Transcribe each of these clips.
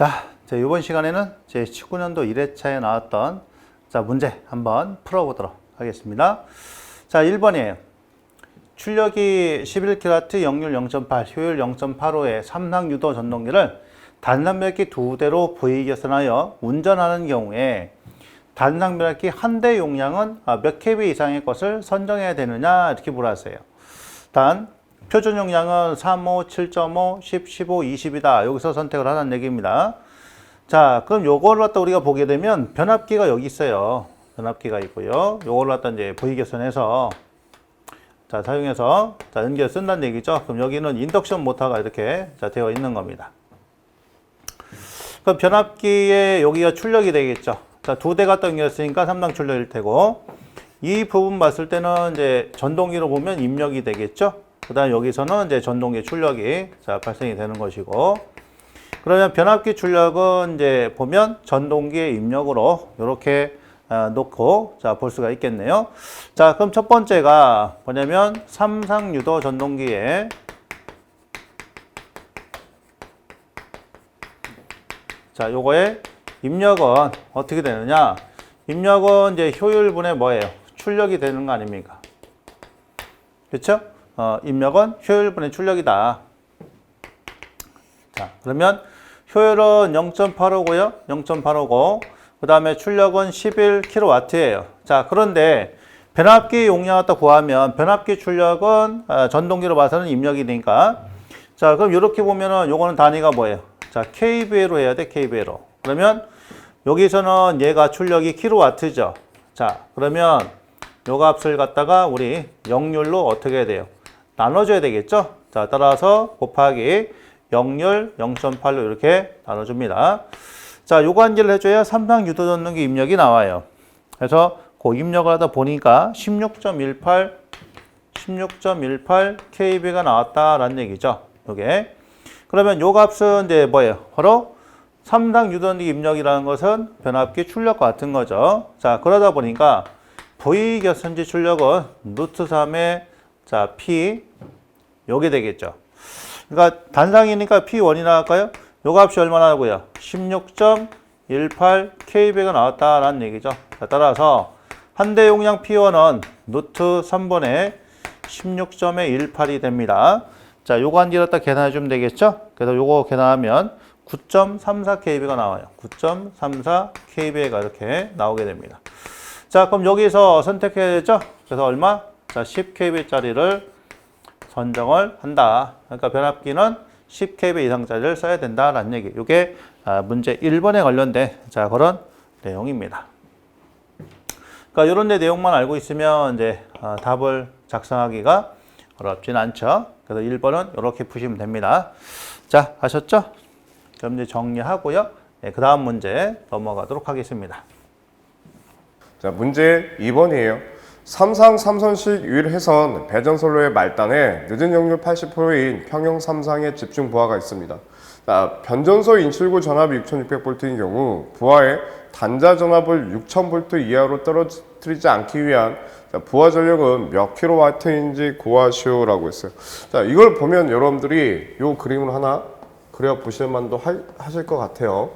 자, 이번 시간에는 제 19년도 1회차에 나왔던 문제 한번 풀어보도록 하겠습니다. 자, 1번이에요. 출력이 11kW, 역률 0.8, 효율 0.85의 삼상유도 전동기를 단상변압기 2대로 V개선하여 운전하는 경우에 단상변압기 한 대 용량은 몇 kV 이상의 것을 선정해야 되느냐 이렇게 물었어요. 단 표준 용량은 3.5, 7.5, 10, 15, 20이다. 여기서 선택을 하라는 얘기입니다. 자, 그럼 요거를 갖다 우리가 보게 되면 변압기가 여기 있어요. 변압기가 있고요. 요거를 갖다 이제 V개선해서 사용해서 연기를 쓴다는 얘기죠. 그럼 여기는 인덕션 모터가 이렇게 되어 있는 겁니다. 그럼 변압기에 여기가 출력이 되겠죠. 자, 2대 갖다 연결했으니까 3당 출력일 테고, 이 부분 봤을 때는 이제 전동기로 보면 입력이 되겠죠. 그 다음에 여기서는 이제 전동기 출력이 발생이 되는 것이고, 그러면 변압기 출력은 이제 보면 전동기의 입력으로 이렇게 놓고 볼 수가 있겠네요. 자, 그럼 첫 번째가 뭐냐면 삼상유도 전동기에 요거의 입력은 어떻게 되느냐? 입력은 이제 효율분의 뭐예요? 출력이 되는 거 아닙니까? 그렇죠? 입력은 효율분의 출력이다. 자, 그러면 효율은 0.855고요. 0.855. 그 다음에 출력은 11kW예요. 자, 그런데 변압기 용량 갖다 구하면 변압기 출력은 전동기로 봐서는 입력이 되니까, 자, 그럼 이렇게 보면은 요거는 단위가 뭐예요? 자, kVA로 해야 돼. kVA로. 그러면 여기서는 얘가 출력이 kW죠. 자, 그러면 요 값을 갖다가 우리 역률로 어떻게 해야 돼요? 나눠줘야 되겠죠? 자, 따라서 곱하기 역률 0.8로 이렇게 나눠줍니다. 자, 요거 한 개를 해줘야 삼상유도 전동기 입력이 나와요. 그래서 그 입력을 하다 보니까 16.18 kV가 나왔다라는 얘기죠. 요게. 그러면 요 값은 이제 뭐예요? 바로 삼상유도 전동기 입력이라는 것은 변압기 출력과 같은 거죠. 자, 그러다 보니까 V개선지 출력은 루트 3의 P 요게 되겠죠. 그러니까 단상이니까 P1이 나갈까요? 요 값이 얼마나 나고요? 16.18 kV가 나왔다라는 얘기죠. 자, 따라서 한 대 용량 P1은 루트 3분의 16.18이 됩니다. 자, 요거 한 개 갖다 계산해 주면 되겠죠? 그래서 요거 계산하면 9.34 kV가 나와요. 9.34 kV가 이렇게 나오게 됩니다. 자, 그럼 여기서 선택해야 되죠? 그래서 얼마? 자, 10 kV짜리를 선정을 한다. 그러니까 변압기는 10 kV 이상짜리를 써야 된다라는 얘기. 이게 문제 1번에 관련된 그런 내용입니다. 그러니까 이런 데 내용만 알고 있으면 이제 답을 작성하기가 어렵진 않죠. 그래서 1번은 이렇게 푸시면 됩니다. 자, 아셨죠? 그럼 이제 정리하고요. 네, 그 다음 문제 넘어가도록 하겠습니다. 자, 문제 2번이에요. 삼상 3선식 유일해선 배전선로의 말단에 늦은 역률 80%인 평형 삼상의 집중 부하가 있습니다. 자, 변전소 인출구 전압이 6600V인 경우 부하의 단자 전압을 6000V 이하로 떨어뜨리지 않기 위한 부하 전력은 몇 kW인지 구하시오라고 했어요. 자, 이걸 보면 여러분들이 이 그림을 하나 그려보실 만도 하실 것 같아요.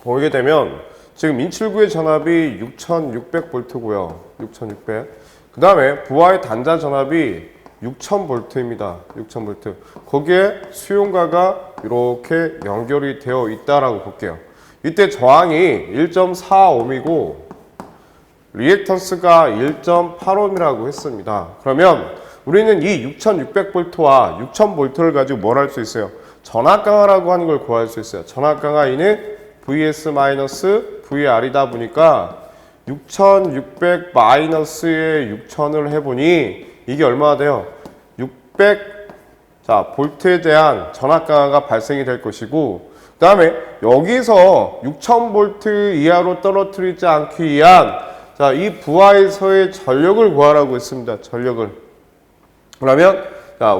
보게 되면 지금 인출구의 전압이 6600V고요. 6600. 그 다음에 부하의 단자 전압이 6000V입니다. 6000V. 거기에 수용가가 이렇게 연결이 되어 있다라고 볼게요. 이때 저항이 1.4ohm이고 리액턴스가 1.8ohm이라고 했습니다. 그러면 우리는 이 6600V와 6000V를 가지고 뭘 할 수 있어요? 전압 강화라고 하는 걸 구할 수 있어요. 전압 강화 E는 VS-VR이다 보니까 6600 마이너스에 6000을 해보니 이게 얼마나 돼요? 600 볼트에 대한 전압 강화가 발생이 될 것이고, 그 다음에 여기서 6000V 이하로 떨어뜨리지 않기 위한 이 부하에서의 전력을 구하라고 했습니다. 전력을. 그러면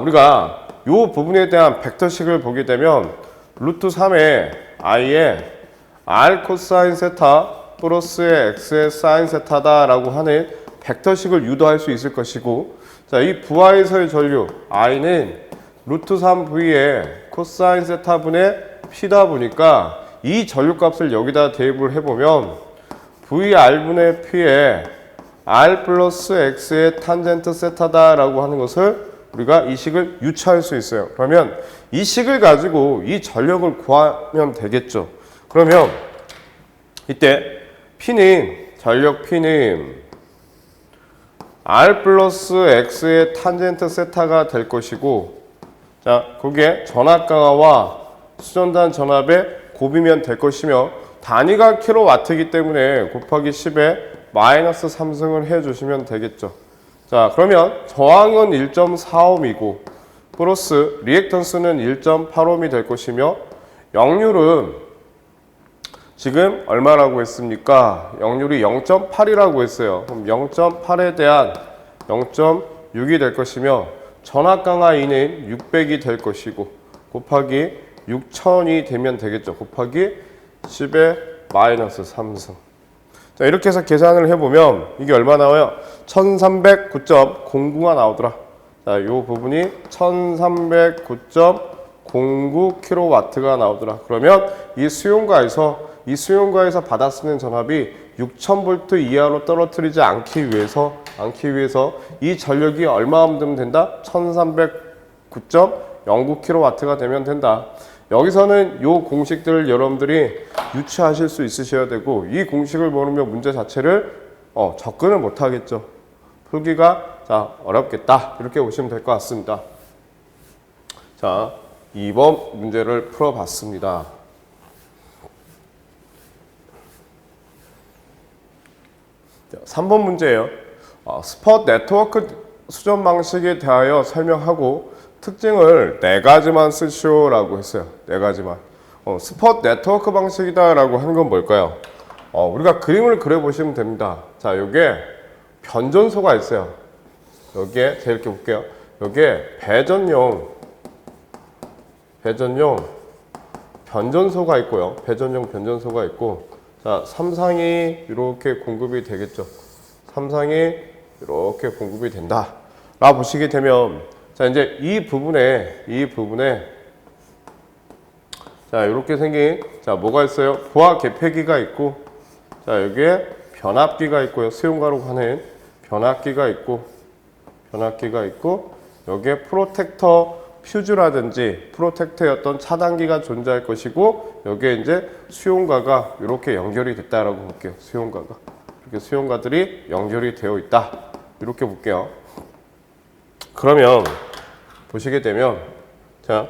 우리가 이 부분에 대한 벡터식을 보게 되면 루트 3의 i에 r 코사인 세타 플러스의 x의 사인 세타다라고 하는 벡터식을 유도할 수 있을 것이고, 자, 이 부하에서의 전류 i는 루트 3V에 코사인 세타분의 P다 보니까 이 전류값을 여기다 대입을 해보면 VR분의 P에 R 플러스 X의 탄젠트 세타다라고 하는 것을 우리가 이 식을 유추할 수 있어요. 그러면 이 식을 가지고 이 전력을 구하면 되겠죠. 그러면 이때 P는 전력 P는 R 플러스 X의 탄젠트 세타가 될 것이고, 자, 거기에 전압강화와 수전단 전압의 곱이면 될 것이며, 단위가 킬로와트이기 때문에 곱하기 10에 마이너스 3승을 해주시면 되겠죠. 자, 그러면 저항은 1.4옴이고 플러스 리액턴스는 1.8옴이 될 것이며, 역률은 지금 얼마라고 했습니까? 역률이 0.8이라고 했어요. 그럼 0.8에 대한 0.6이 될 것이며, 전압 강화 E는 600이 될 것이고 곱하기 6000이 되면 되겠죠. 곱하기 10의 마이너스 3승. 자, 이렇게 해서 계산을 해보면 이게 얼마 나와요? 1309.09가 나오더라. 자, 이 부분이 1309.09kW가 나오더라. 그러면 이 수용가에서 받아 쓰는 전압이 6000V 이하로 떨어뜨리지 않기 위해서 이 전력이 얼마만 되면 된다? 1309.09kW가 되면 된다. 여기서는 이 공식들을 여러분들이 유추하실 수 있으셔야 되고, 이 공식을 모르면 문제 자체를 접근을 못 하겠죠. 풀기가 어렵겠다. 이렇게 보시면 될 것 같습니다. 자, 2번 문제를 풀어봤습니다. 3번 문제예요. 스폿 네트워크 수전 방식에 대하여 설명하고 특징을 4가지만 쓰시오라고 했어요. 4가지만. 스폿 네트워크 방식이다라고 한 건 뭘까요? 우리가 그림을 그려보시면 됩니다. 자, 여기에 변전소가 있어요. 여기에 제가 이렇게 볼게요. 여기에 배전용 변전소가 있고요. 배전용 변전소가 있고, 자, 삼상이 이렇게 공급이 되겠죠. 삼상이 이렇게 공급이 된다 라 보시게 되면, 자, 이제 이 부분에 자, 이렇게 생긴, 자, 뭐가 있어요? 부하 개폐기가 있고, 자, 여기에 변압기가 있고요. 수용가로 하는 변압기가 있고, 여기에 프로텍터 퓨즈라든지 프로텍터의 어떤 차단기가 존재할 것이고, 여기에 이제 수용가가 이렇게 연결이 됐다라고 볼게요. 수용가가. 이렇게 수용가들이 연결이 되어 있다. 이렇게 볼게요. 그러면 보시게 되면, 자,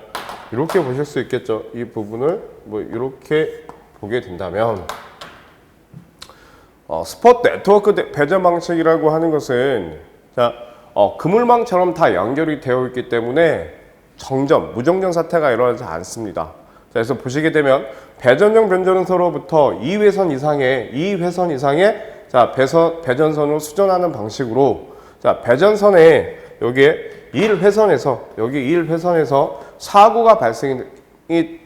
이렇게 보실 수 있겠죠. 이 부분을 뭐 이렇게 보게 된다면, 스폿 네트워크 배전 방식이라고 하는 것은, 자, 그물망처럼 다 연결이 되어 있기 때문에 무정전 사태가 일어나지 않습니다. 자, 그래서 보시게 되면 배전용 변전소로부터 2회선 이상의 자, 배전선으로 수전하는 방식으로, 자, 배전선에 여기에 1회선에서 사고가 발생이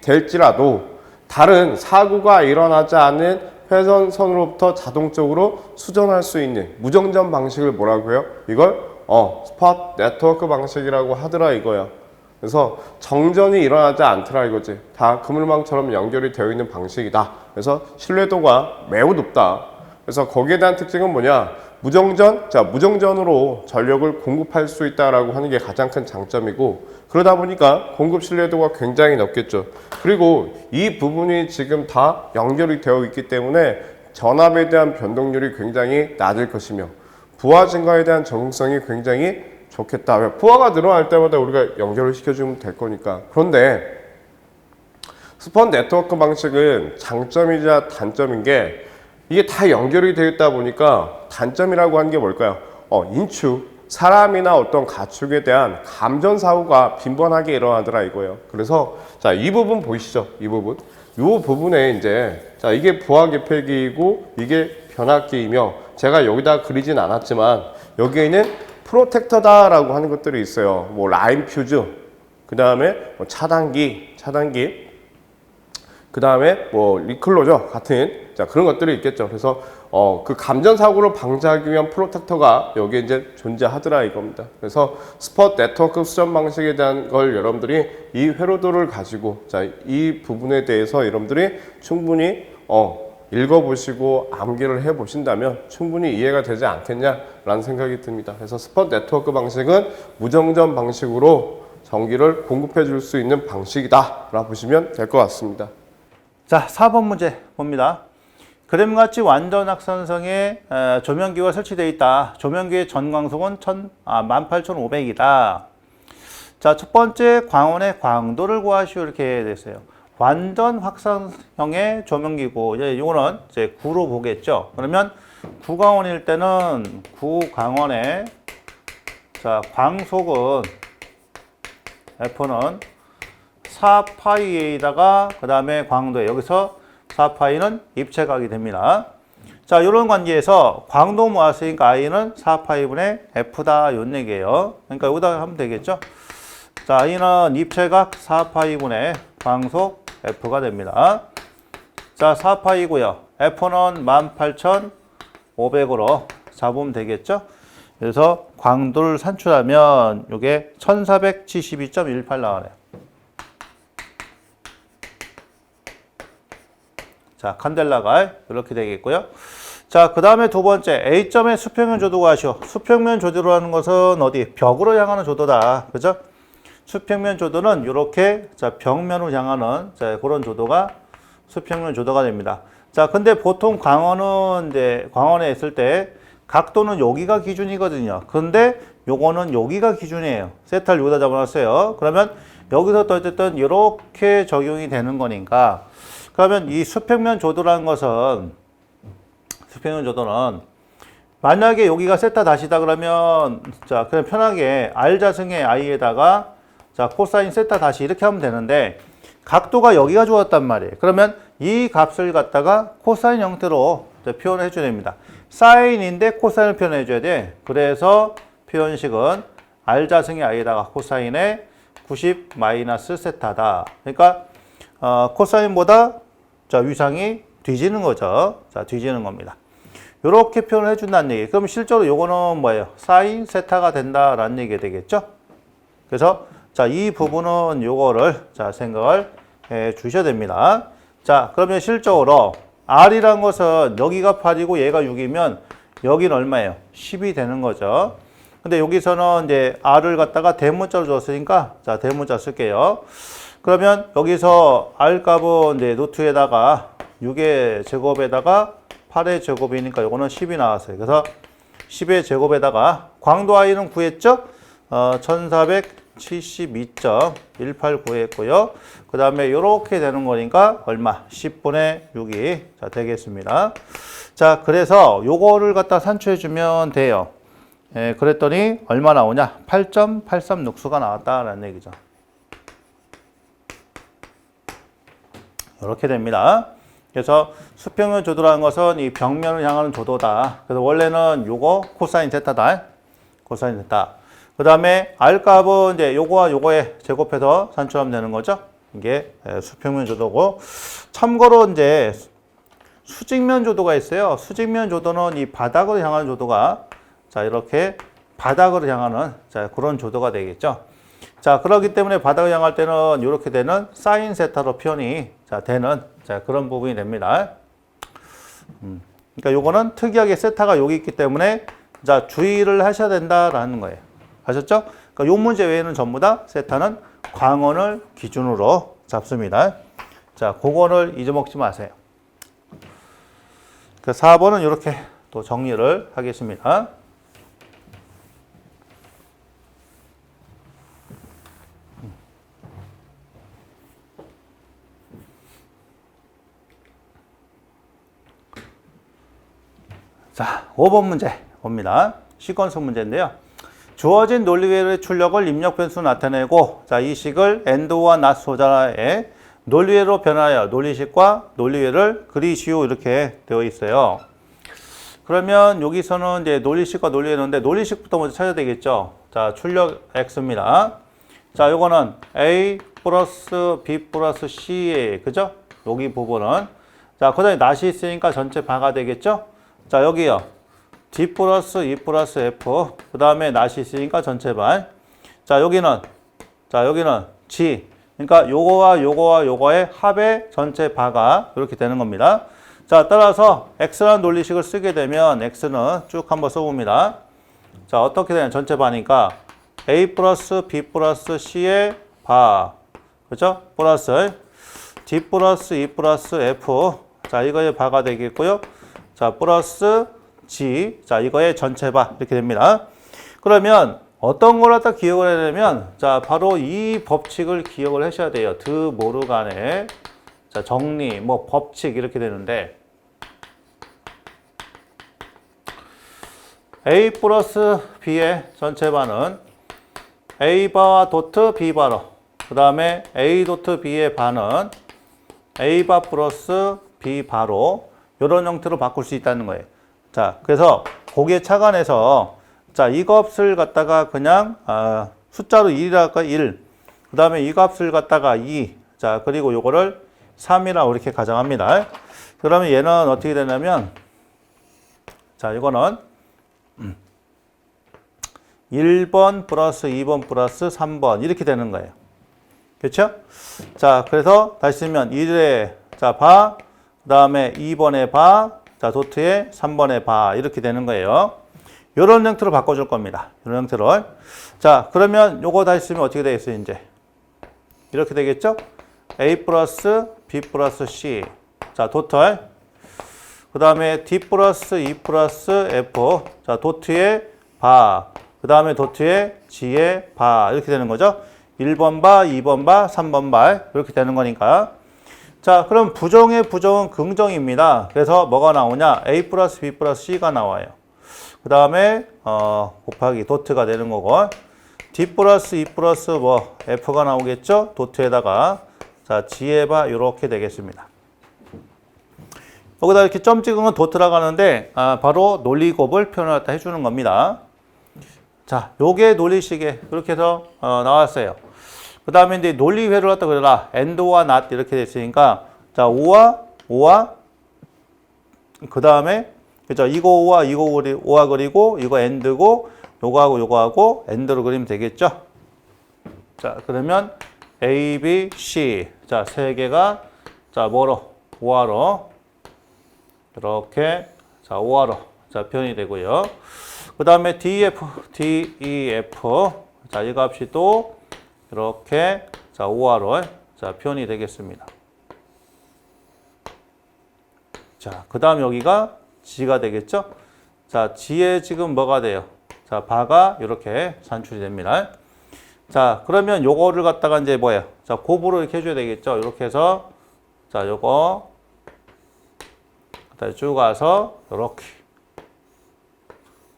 될지라도 다른 사고가 일어나지 않은 회전선으로부터 자동적으로 수전할 수 있는 무정전 방식을 뭐라고 해요? 이걸 스폿 네트워크 방식이라고 하더라 이거야. 그래서 정전이 일어나지 않더라 이거지. 다 그물망처럼 연결이 되어 있는 방식이다. 그래서 신뢰도가 매우 높다. 그래서 거기에 대한 특징은 뭐냐? 무정전으로 전력을 공급할 수 있다라고 하는 게 가장 큰 장점이고, 그러다 보니까 공급 신뢰도가 굉장히 높겠죠. 그리고 이 부분이 지금 다 연결이 되어 있기 때문에 전압에 대한 변동률이 굉장히 낮을 것이며, 부하 증가에 대한 적응성이 굉장히 좋겠다. 왜? 부하가 늘어날 때마다 우리가 연결을 시켜주면 될 거니까. 그런데 스폿 네트워크 방식은 장점이자 단점인 게, 이게 다 연결이 되어 있다 보니까 단점이라고 하는 게 뭘까요? 사람이나 어떤 가축에 대한 감전 사고가 빈번하게 일어나더라 이거예요. 그래서 자, 이 부분 보이시죠? 이 부분에 이제, 자, 이게 부하 개폐기이고 이게 변압기이며, 제가 여기다 그리진 않았지만 여기에는 프로텍터다라고 하는 것들이 있어요. 뭐 라인 퓨즈, 그 다음에 뭐 차단기, 그 다음에 뭐 리클로저 같은, 자, 그런 것들이 있겠죠. 그래서 그 감전 사고를 방지하기 위한 프로텍터가 여기에 이제 존재하더라 이겁니다. 그래서 스폿 네트워크 수정 방식에 대한 걸 여러분들이 이 회로도를 가지고 자, 이 부분에 대해서 여러분들이 충분히 읽어보시고 암기를 해보신다면 충분히 이해가 되지 않겠냐라는 생각이 듭니다. 그래서 스폿 네트워크 방식은 무정전 방식으로 전기를 공급해 줄 수 있는 방식이다라고 보시면 될 것 같습니다. 자, 4번 문제 봅니다. 그림같이 완전 확산성에 조명기가 설치되어 있다. 조명기의 전광속은 18,500이다. 자, 첫 번째 광원의 광도를 구하시오 이렇게 됐어요. 완전 확산형의 조명기고 이거는 이제 9로 보겠죠. 그러면 9광원일 때는 9광원의 자, 광속은 F는 4파이에다가 그 다음에 광도에 여기서 4파이는 입체각이 됩니다. 자, 이런 관계에서 광도 모았으니까 I는 4파이분의 F다 요 얘기예요. 그러니까 여기다 하면 되겠죠. 자, I는 입체각 4파이분의 광속 F가 됩니다. 자, 4파이고요. F는 18,500으로 잡으면 되겠죠. 그래서 광도를 산출하면 이게 1472.18 나와요. 자, 칸델라가 이렇게 되겠고요. 자, 그 다음에 두 번째 A점의 수평면 조도가 하시오. 수평면 조도라는 것은 어디? 벽으로 향하는 조도다. 그죠? 수평면 조도는 이렇게 자, 벽면을 향하는 자, 그런 조도가 수평면 조도가 됩니다. 자, 근데 보통 광원은 이제 광원에 있을 때 각도는 여기가 기준이거든요. 근데 요거는 여기가 기준이에요. 세타를 여기다 잡아놨어요. 그러면 여기서부터 어쨌든 이렇게 적용이 되는 거니까 그러면 이 수평면 조도라는 것은 수평면 조도는 만약에 여기가 세타 다시다 그러면 자 그냥 편하게 R자승의 I에다가 자 코사인 세타 다시 이렇게 하면 되는데 각도가 여기가 주었단 말이에요. 그러면 이 값을 갖다가 코사인 형태로 표현해 줘야 됩니다. 사인인데 코사인을 표현해 줘야 돼. 그래서 표현식은 R자승의 I에다가 코사인의 90 마이너스 세타다. 그러니까 코사인보다 자, 위상이 뒤지는 거죠. 자, 뒤지는 겁니다. 이렇게 표현을 해준다는 얘기. 그럼 실제로 요거는 뭐예요? 사인 세타가 된다라는 얘기가 되겠죠? 그래서 자, 이 부분은 요거를 자, 생각을 해 주셔야 됩니다. 자, 그러면 실적으로 R이란 것은 여기가 8이고 얘가 6이면 여기는 얼마예요? 10이 되는 거죠. 근데 여기서는 이제 R을 갖다가 대문자로 줬으니까 자, 대문자 쓸게요. 그러면 여기서 R 값은 이제 노트에다가 6의 제곱에다가 8의 제곱이니까 이거는 10이 나왔어요. 그래서 10의 제곱에다가 광도 I는 구했죠? 1472.18 구했고요. 그 다음에 이렇게 되는 거니까 얼마? 10분의 6이 자, 되겠습니다. 자, 그래서 요거를 갖다 산출해 주면 돼요. 예, 그랬더니 얼마 나오냐? 8.83 룩수가 나왔다라는 얘기죠. 이렇게 됩니다. 그래서 수평면 조도라는 것은 이 벽면을 향하는 조도다. 그래서 원래는 요거 코사인 세타다. 코사인 세타. 그 다음에 R 값은 이제 요거와 요거에 제곱해서 산출하면 되는 거죠. 이게 수평면 조도고. 참고로 이제 수직면 조도가 있어요. 수직면 조도는 이 바닥을 향하는 조도가 자, 이렇게 바닥을 향하는 자, 그런 조도가 되겠죠. 자, 그렇기 때문에 바닥을 향할 때는 이렇게 되는 사인 세타로 표현이 자, 되는 자, 그런 부분이 됩니다. 그러니까 요거는 특이하게 세타가 여기 있기 때문에 자, 주의를 하셔야 된다라는 거예요. 아셨죠? 그러니까 요 문제 외에는 전부 다 세타는 광원을 기준으로 잡습니다. 자, 그거를 잊어먹지 마세요. 그 4번은 이렇게 또 정리를 하겠습니다. 자, 5번 문제 봅니다. 시퀀스 문제인데요. 주어진 논리회로의 출력을 입력 변수로 나타내고 자, 이 식을 AND와 NOT 소자의 논리회로 변하여 논리식과 논리회를 그리시오 이렇게 되어 있어요. 그러면 여기서는 이제 논리식과 논리회인데 논리식부터 먼저 찾아야 되겠죠. 자, 출력 X입니다. 자, 요거는 A 플러스 B 플러스 C에 그죠? 여기 부분은 자, 그 다음에 낫이 있으니까 전체 바가 되겠죠? 자, 여기요. D 플러스 E 플러스 F. 그 다음에 낫이 있으니까 전체반. 자, 여기는 G. 그러니까 요거와 요거와 요거의 합의 전체 바가 이렇게 되는 겁니다. 자, 따라서 X라는 논리식을 쓰게 되면 X는 쭉 한번 써봅니다. 자, 어떻게 되냐. 전체 바니까 A 플러스 B 플러스 C의 바. 그죠? 플러스 D 플러스 E 플러스 F. 자, 이거의 바가 되겠고요. 자, 플러스 G. 자, 이거의 전체 바. 이렇게 됩니다. 그러면 어떤 걸 갖다 기억을 해야 되냐면, 자, 바로 이 법칙을 기억을 하셔야 돼요. 드 모르간의, 자, 정리, 뭐, 법칙 이렇게 되는데, A 플러스 B의 전체 바는 A 바와 도트 B 바로, 그 다음에 A 도트 B의 바는 A 바 플러스 B 바로, 이런 형태로 바꿀 수 있다는 거예요. 자, 그래서 거기에 착안해서 자, 이 값을 갖다가 그냥 숫자로 1이랄까 1. 그 다음에 이 값을 갖다가 2. 자, 그리고 요거를 3이라고 이렇게 가정합니다. 그러면 얘는 어떻게 되냐면, 자, 이거는 1번 플러스 2번 플러스 3번 이렇게 되는 거예요. 그렇죠? 자, 그래서 다시 쓰면 1의 자, 바, 그 다음에 2번의 바, 자, 도트의 3번의 바 이렇게 되는 거예요. 이런 형태로 바꿔줄 겁니다. 이런 형태로. 자, 그러면 요거 다시 쓰면 어떻게 되겠어요, 이제? 이렇게 되겠죠? A 플러스 B 플러스 C. 자, 도트. 그 다음에 D 플러스 E 플러스 F. 자, 도트의 바. 그 다음에 도트의 G의 바. 이렇게 되는 거죠? 1번 바, 2번 바, 3번 바. 이렇게 되는 거니까. 자, 그럼 부정의 부정은 긍정입니다. 그래서 뭐가 나오냐? A 플러스 B 플러스 C가 나와요. 그 다음에 곱하기 도트가 되는 거고, D 플러스 E 플러스 뭐 F가 나오겠죠? 도트에다가 자, G의 바 이렇게 되겠습니다. 여기다 이렇게 점 찍은 건 도트라고 하는데 바로 논리곱을 표현을 해주는 겁니다. 자, 요게 논리식에 그렇게 해서 나왔어요. 그 다음에 이제 논리회를 갖다 그려라. and와 not 이렇게 됐으니까 자, 5와 그 다음에 그죠? 이거 5와 그리고 이거 and고 요거하고 and로 그리면 되겠죠? 자, 그러면 A, B, C. 자, 세 개가 자, 뭐로? 5화로 이렇게 자, 5화로 자, 표현이 되고요. 그 다음에 DEF, DEF. 자, 이 값이 또 이렇게 자, 5화로 자, 표현이 되겠습니다. 자, 그 다음 여기가 G가 되겠죠? 자, G에 지금 뭐가 돼요? 자, 바가 이렇게 산출이 됩니다. 자, 그러면 요거를 갖다가 이제 뭐예요? 자, 곱으로 이렇게 해줘야 되겠죠? 이렇게 해서 자, 요거 쭉 가서 요렇게.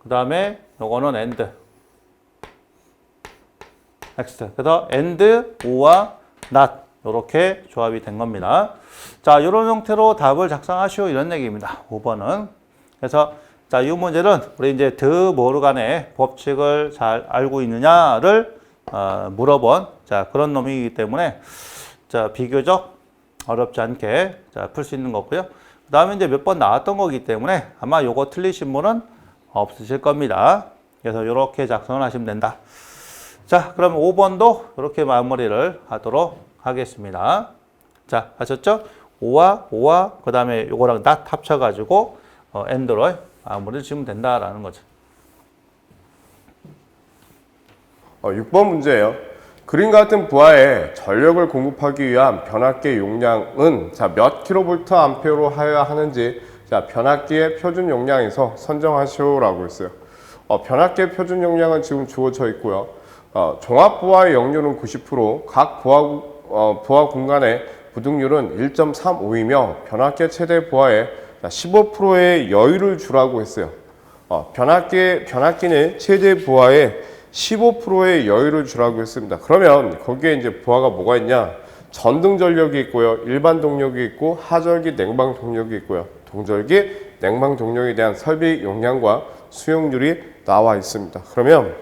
그 다음에 요거는 AND. 넥스트. 그래서 AND 5와 not 요렇게 조합이 된 겁니다. 자, 이런 형태로 답을 작성하시오 이런 얘기입니다. 5번은. 그래서 자, 이 문제는 우리 이제 드 모르간의 법칙을 잘 알고 있느냐를 물어본 자, 그런 놈이기 때문에 자, 비교적 어렵지 않게 자, 풀 수 있는 거고요. 그 다음에 이제 몇 번 나왔던 거기 때문에 아마 요거 틀리신 분은 없으실 겁니다. 그래서 이렇게 작성을 하시면 된다. 자, 그럼 5번도 이렇게 마무리를 하도록 하겠습니다. 자, 아셨죠? 5와 그 다음에 요거랑 not 합쳐가지고 and로 마무리를 지으면 된다라는 거죠. 6번 문제예요. 그림과 같은 부하에 전력을 공급하기 위한 변압기의 용량은 자, 몇 킬로볼트 암페어로 하여야 하는지 자, 변압기의 표준 용량에서 선정하시오라고 했어요. 변압기의 표준 용량은 지금 주어져 있고요. 종합 부하의 역률은 90%, 각 부하 공간의 부등률은 1.35이며 변압기의 최대 부하에 15%의 여유를 주라고 했어요. 변압기는 최대 부하에 15%의 여유를 주라고 했습니다. 그러면 거기에 이제 부하가 뭐가 있냐? 전등 전력이 있고요. 일반 동력이 있고 하절기 냉방 동력이 있고요. 동절기 냉방 동력에 대한 설비 용량과 수용률이 나와 있습니다. 그러면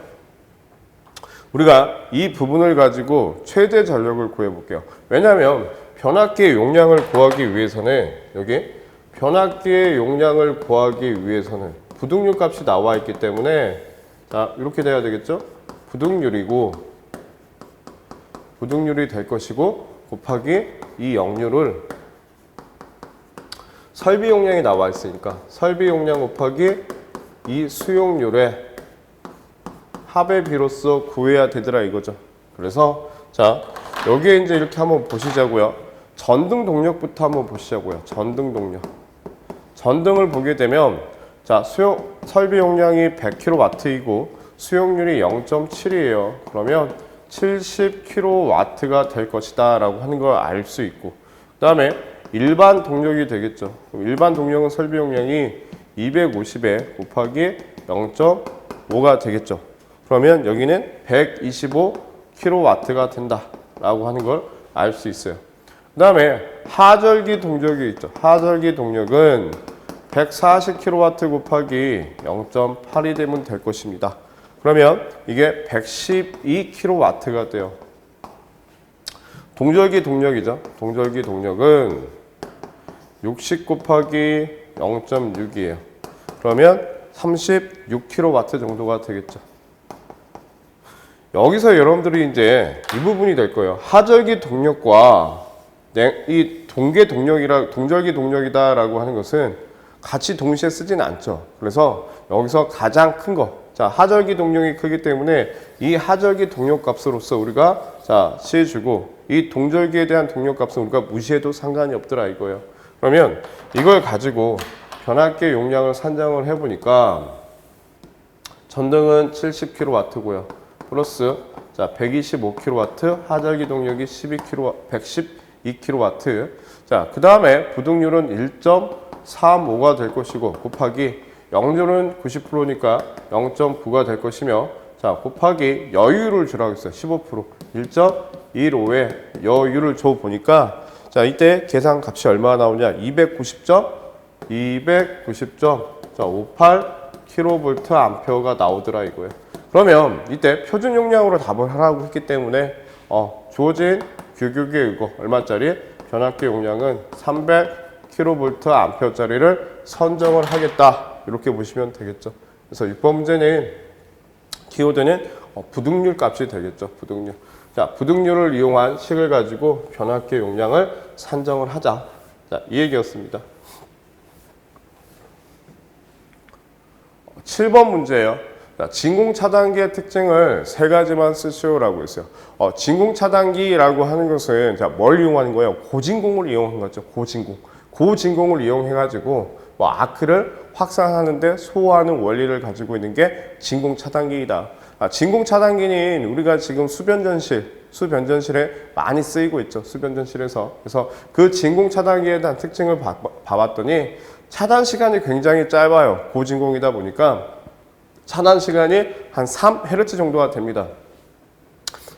우리가 이 부분을 가지고 최대 전력을 구해 볼게요. 왜냐하면 변압기의 용량을 구하기 위해서는 여기 변압기의 용량을 구하기 위해서는 부등률 값이 나와 있기 때문에 자, 이렇게 돼야 되겠죠? 부등률이 될 것이고 곱하기 이 역률을 설비 용량이 나와 있으니까 설비 용량 곱하기 이 수용률의 합의 비로서 구해야 되더라 이거죠. 그래서 자, 여기에 이제 이렇게 한번 보시자고요. 전등 동력부터 한번 보시자고요. 전등 동력. 전등을 보게 되면 자, 설비 용량이 100kW이고 수용률이 0.7이에요. 그러면 70kW가 될 것이다 라고 하는 걸 알 수 있고, 그 다음에 일반 동력이 되겠죠. 그럼 일반 동력은 설비 용량이 250에 곱하기 0.5가 되겠죠. 그러면 여기는 125kW가 된다 라고 하는 걸 알 수 있어요. 그 다음에 하절기 동력이 있죠. 하절기 동력은 140kW 곱하기 0.8이 되면 될 것입니다. 그러면 이게 112kW가 돼요. 동절기 동력이죠. 동절기 동력은 60 곱하기 0.6이에요. 그러면 36kW 정도가 되겠죠. 여기서 여러분들이 이제 이 부분이 될 거예요. 하절기 동력과 이 동절기 동력이다라고 하는 것은 같이 동시에 쓰지는 않죠. 그래서 여기서 가장 큰 거, 자, 하절기 동력이 크기 때문에 이 하절기 동력 값으로서 우리가 자, 취해주고 이 동절기에 대한 동력 값은 우리가 무시해도 상관이 없더라 이거예요. 그러면 이걸 가지고 변압기 용량을 산정을 해보니까 전등은 70kW고요. 플러스 자, 125kW, 하절기 동력이 112kW. 자, 그 다음에 부등률은 1.35가 될 것이고 곱하기 역률은 90%니까 0.9가 될 것이며, 자, 곱하기 여유를 주라고 했어요. 15%. 1.15의 여유를 줘 보니까 자, 이때 계산 값이 얼마나 나오냐? 290.58kVA 나오더라 이거예요. 그러면 이때 표준 용량으로 답을 하라고 했기 때문에 주어진 규격에 의거 얼마짜리? 변압기 용량은 300kVA짜리를 선정을 하겠다. 이렇게 보시면 되겠죠. 그래서 6번 문제는 키워드는 부등률 값이 되겠죠. 부등률. 자, 부등률을 이용한 식을 가지고 변압기 용량을 산정을 하자. 자, 이 얘기였습니다. 7번 문제예요. 자, 진공 차단기의 특징을 세 가지만 쓰시오라고 했어요. 진공 차단기라고 하는 것은 자, 뭘 이용하는 거예요? 고진공을 이용한 거죠. 고진공을 이용해가지고 아크를 확산하는데 소화하는 원리를 가지고 있는 게 진공 차단기이다. 진공 차단기는 우리가 지금 수변전실에 많이 쓰이고 있죠. 수변전실에서. 그래서 그 진공 차단기에 대한 특징을 봐봤더니 차단 시간이 굉장히 짧아요. 고진공이다 보니까 차단 시간이 한 3Hz 정도가 됩니다.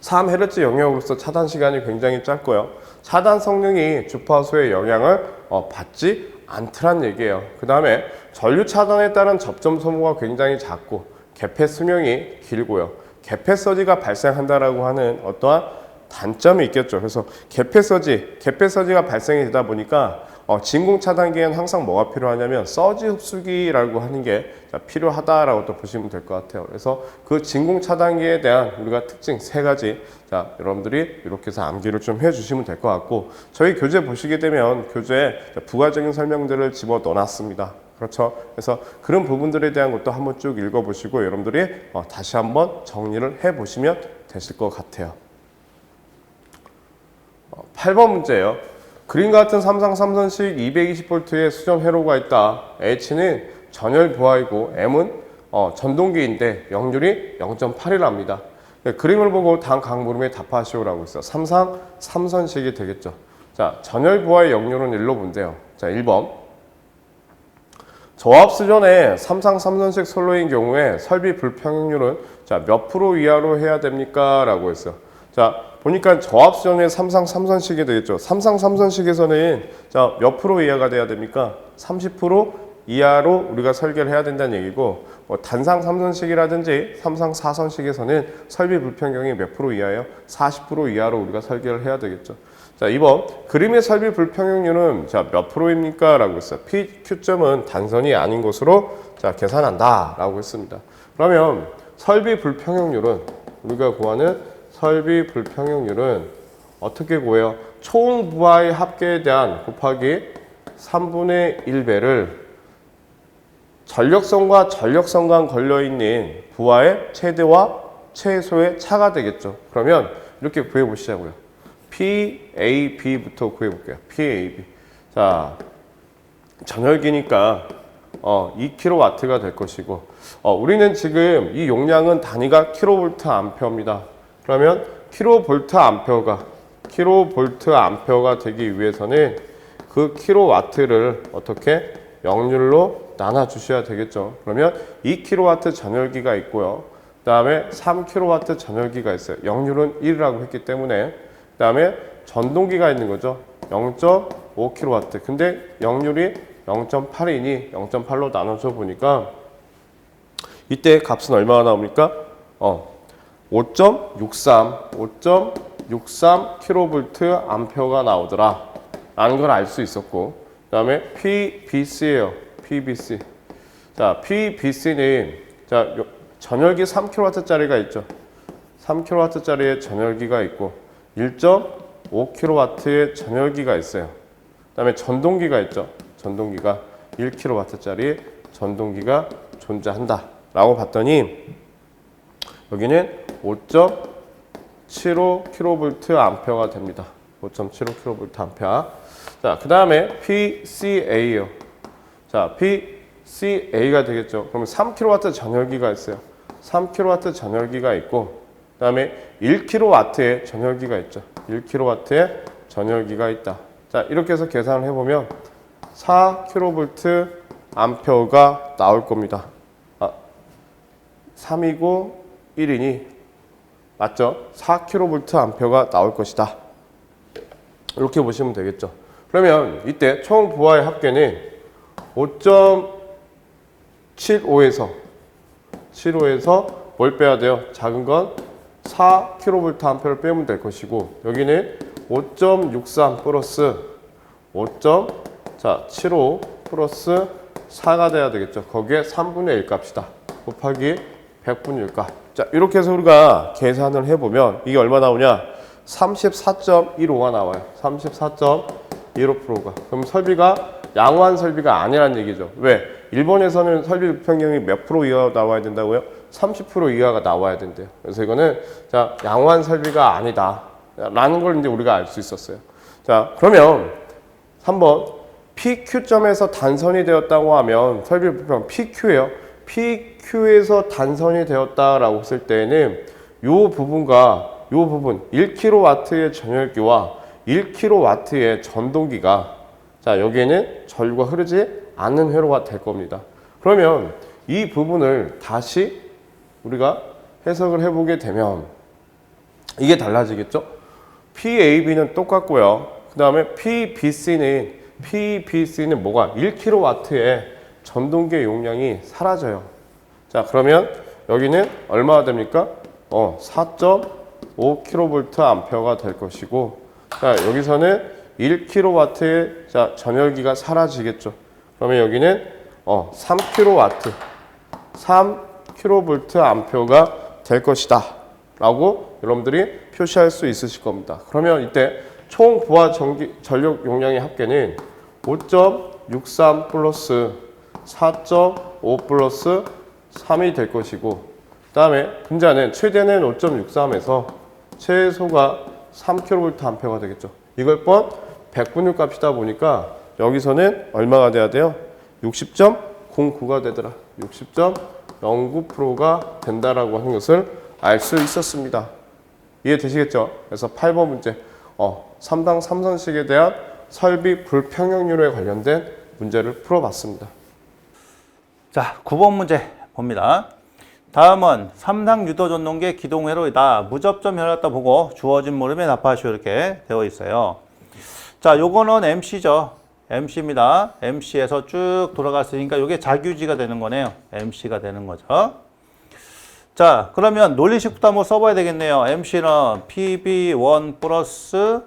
3Hz 영역으로서 차단 시간이 굉장히 짧고요. 차단 성능이 주파수의 영향을 받지 않더란 얘기예요. 그 다음에 전류 차단에 따른 접점 소모가 굉장히 작고 개폐 수명이 길고요. 개폐 서지가 발생한다라고 하는 어떠한 단점이 있겠죠. 그래서 개폐 서지가 발생이 되다 보니까 진공 차단기에는 항상 뭐가 필요하냐면 서지 흡수기라고 하는 게 필요하다라고 또 보시면 될 것 같아요. 그래서 그 진공 차단기에 대한 우리가 특징 세 가지, 자, 여러분들이 이렇게 해서 암기를 좀 해주시면 될 것 같고, 저희 교재 보시게 되면 교재에 부가적인 설명들을 집어 넣어놨습니다. 그렇죠. 그래서 그런 부분들에 대한 것도 한번 쭉 읽어보시고 여러분들이 다시 한번 정리를 해보시면 되실 것 같아요. 8번 문제예요. 그림과 같은 삼상 삼선식 220V의 수전 회로가 있다. H는 전열 부하이고 M은 전동기인데 역률이 0.8이랍니다. 그림을 보고 당 각 물음에 답하시오라고 있어요. 삼상 삼선식이 되겠죠. 자, 전열 부하의 역률은 1로 본대요. 자, 1번. 저압 수전의 삼상 삼선식 선로인 경우에 설비 불평률은 자, 몇 프로 이하로 해야 됩니까? 라고 했어요. 자, 보니까 저압 수전의 삼상 삼선식이 되겠죠. 삼상 삼선식에서는 자, 몇 프로 이하가 돼야 됩니까? 30% 이하로 우리가 설계를 해야 된다는 얘기고, 단상 삼선식이라든지 삼상 사선식에서는 설비 불평경이 몇 프로 이하예요? 40% 이하로 우리가 설계를 해야 되겠죠. 자, 2번. 그림의 설비 불평형률은 자, 몇 프로입니까? 라고 했어요. PQ점은 단선이 아닌 것으로 자, 계산한다. 라고 했습니다. 그러면 설비 불평형률은 우리가 구하는 설비 불평형률은 어떻게 구해요? 총 부하의 합계에 대한 곱하기 3분의 1배를 전력선과 전력선 간 걸려있는 부하의 최대와 최소의 차가 되겠죠. 그러면 이렇게 구해보시자고요. PAB부터 구해볼게요. PAB. 자, 전열기니까 2kW가 될 것이고 우리는 지금 이 용량은 단위가 킬로볼트 암페어입니다. 그러면 킬로볼트 암페어가 되기 위해서는 그 킬로와트를 어떻게 역률로 나눠 주셔야 되겠죠. 그러면 2kW 전열기가 있고요. 그 다음에 3kW 전열기가 있어요. 역률은 1이라고 했기 때문에. 그 다음에 전동기가 있는 거죠. 0.5kW. 근데 역률이 0.8이니 0.8로 나눠줘 보니까 이때 값은 얼마가 나옵니까? 5.63 암페어가 나오더라 라는 걸 알 수 있었고, 그 다음에 PBC예요. PBC. 자, PBC는 자, 전열기 3kW짜리가 있죠. 3kW짜리의 전열기가 있고 1.5kW의 전열기가 있어요. 그 다음에 전동기가 있죠. 전동기가 1kW짜리 전동기가 존재한다 라고 봤더니 여기는 5.75kVA 됩니다. 5.75kVA. 자, 그 다음에 PCA예요. 자, PCA가 되겠죠. 그러면 3kW 전열기가 있어요. 3kW 전열기가 있고, 그 다음에 1kW의 전열기가 있죠. 1kW의 전열기가 있다. 자, 이렇게 해서 계산을 해보면 4kVA가 나올 겁니다. 3이고 1이니 맞죠? 4kVA가 나올 것이다. 이렇게 보시면 되겠죠. 그러면 이때 총 부하의 합계는 5.75에서 뭘 빼야 돼요? 작은 건 4kVA를 빼면 될 것이고, 여기는 5.63 플러스 5.75 플러스 4가 돼야 되겠죠. 거기에 3분의 1 값이다. 곱하기 100분의 1 값. 자, 이렇게 해서 우리가 계산을 해보면 이게 얼마 나오냐? 34.15가 나와요. 34.15%가. 그럼 설비가 양호한 설비가 아니라는 얘기죠. 왜? 일본에서는 설비 불평형이 몇 프로 이하가 나와야 된다고요? 30% 이하가 나와야 된대요. 그래서 이거는 자, 양호한 설비가 아니다 라는 걸 이제 우리가 알 수 있었어요. 자, 그러면 한번 PQ점에서 단선이 되었다고 하면 설비 불평 PQ예요. PQ에서 단선이 되었다라고 했을 때는 요 부분과 요 부분 1kW의 전열기와 1kW의 전동기가 자, 여기에는 전류가 흐르지 않는 회로가 될 겁니다. 그러면 이 부분을 다시 우리가 해석을 해보게 되면 이게 달라지겠죠? PAB는 똑같고요. 그 다음에 PBC는 뭐가? 1kW의 전동기의 용량이 사라져요. 자, 그러면 여기는 얼마가 됩니까? 4.5kVA 될 것이고, 자, 여기서는 1kW의 자, 전열기가 사라지겠죠. 그러면 여기는 3kVA 될 것이다 라고 여러분들이 표시할 수 있으실 겁니다. 그러면 이때 총 부하 전력 용량의 합계는 5.63 플러스 4.5 플러스 3이 될 것이고, 그 다음에 분자는 최대는 5.63에서 최소가 3kVA 되겠죠. 이걸 뻔 100분율 값이다 보니까 여기서는 얼마가 돼야 돼요? 60.09가 되더라. 60.09%가 된다라고 하는 것을 알 수 있었습니다. 이해되시겠죠? 그래서 8번 문제 3당 3선식에 대한 설비 불평형률에 관련된 문제를 풀어봤습니다. 자, 9번 문제 봅니다. 다음은 3당 유도 전동계 기동 회로이다. 무접점 혈압다 보고 주어진 물음에 답하시오 이렇게 되어 있어요. 자, 요거는 MC죠. MC입니다. MC에서 쭉 돌아갔으니까 이게 자규지가 되는 거네요. MC가 되는 거죠. 자, 그러면 논리식부터 한번 써봐야 되겠네요. MC는 PB1 플러스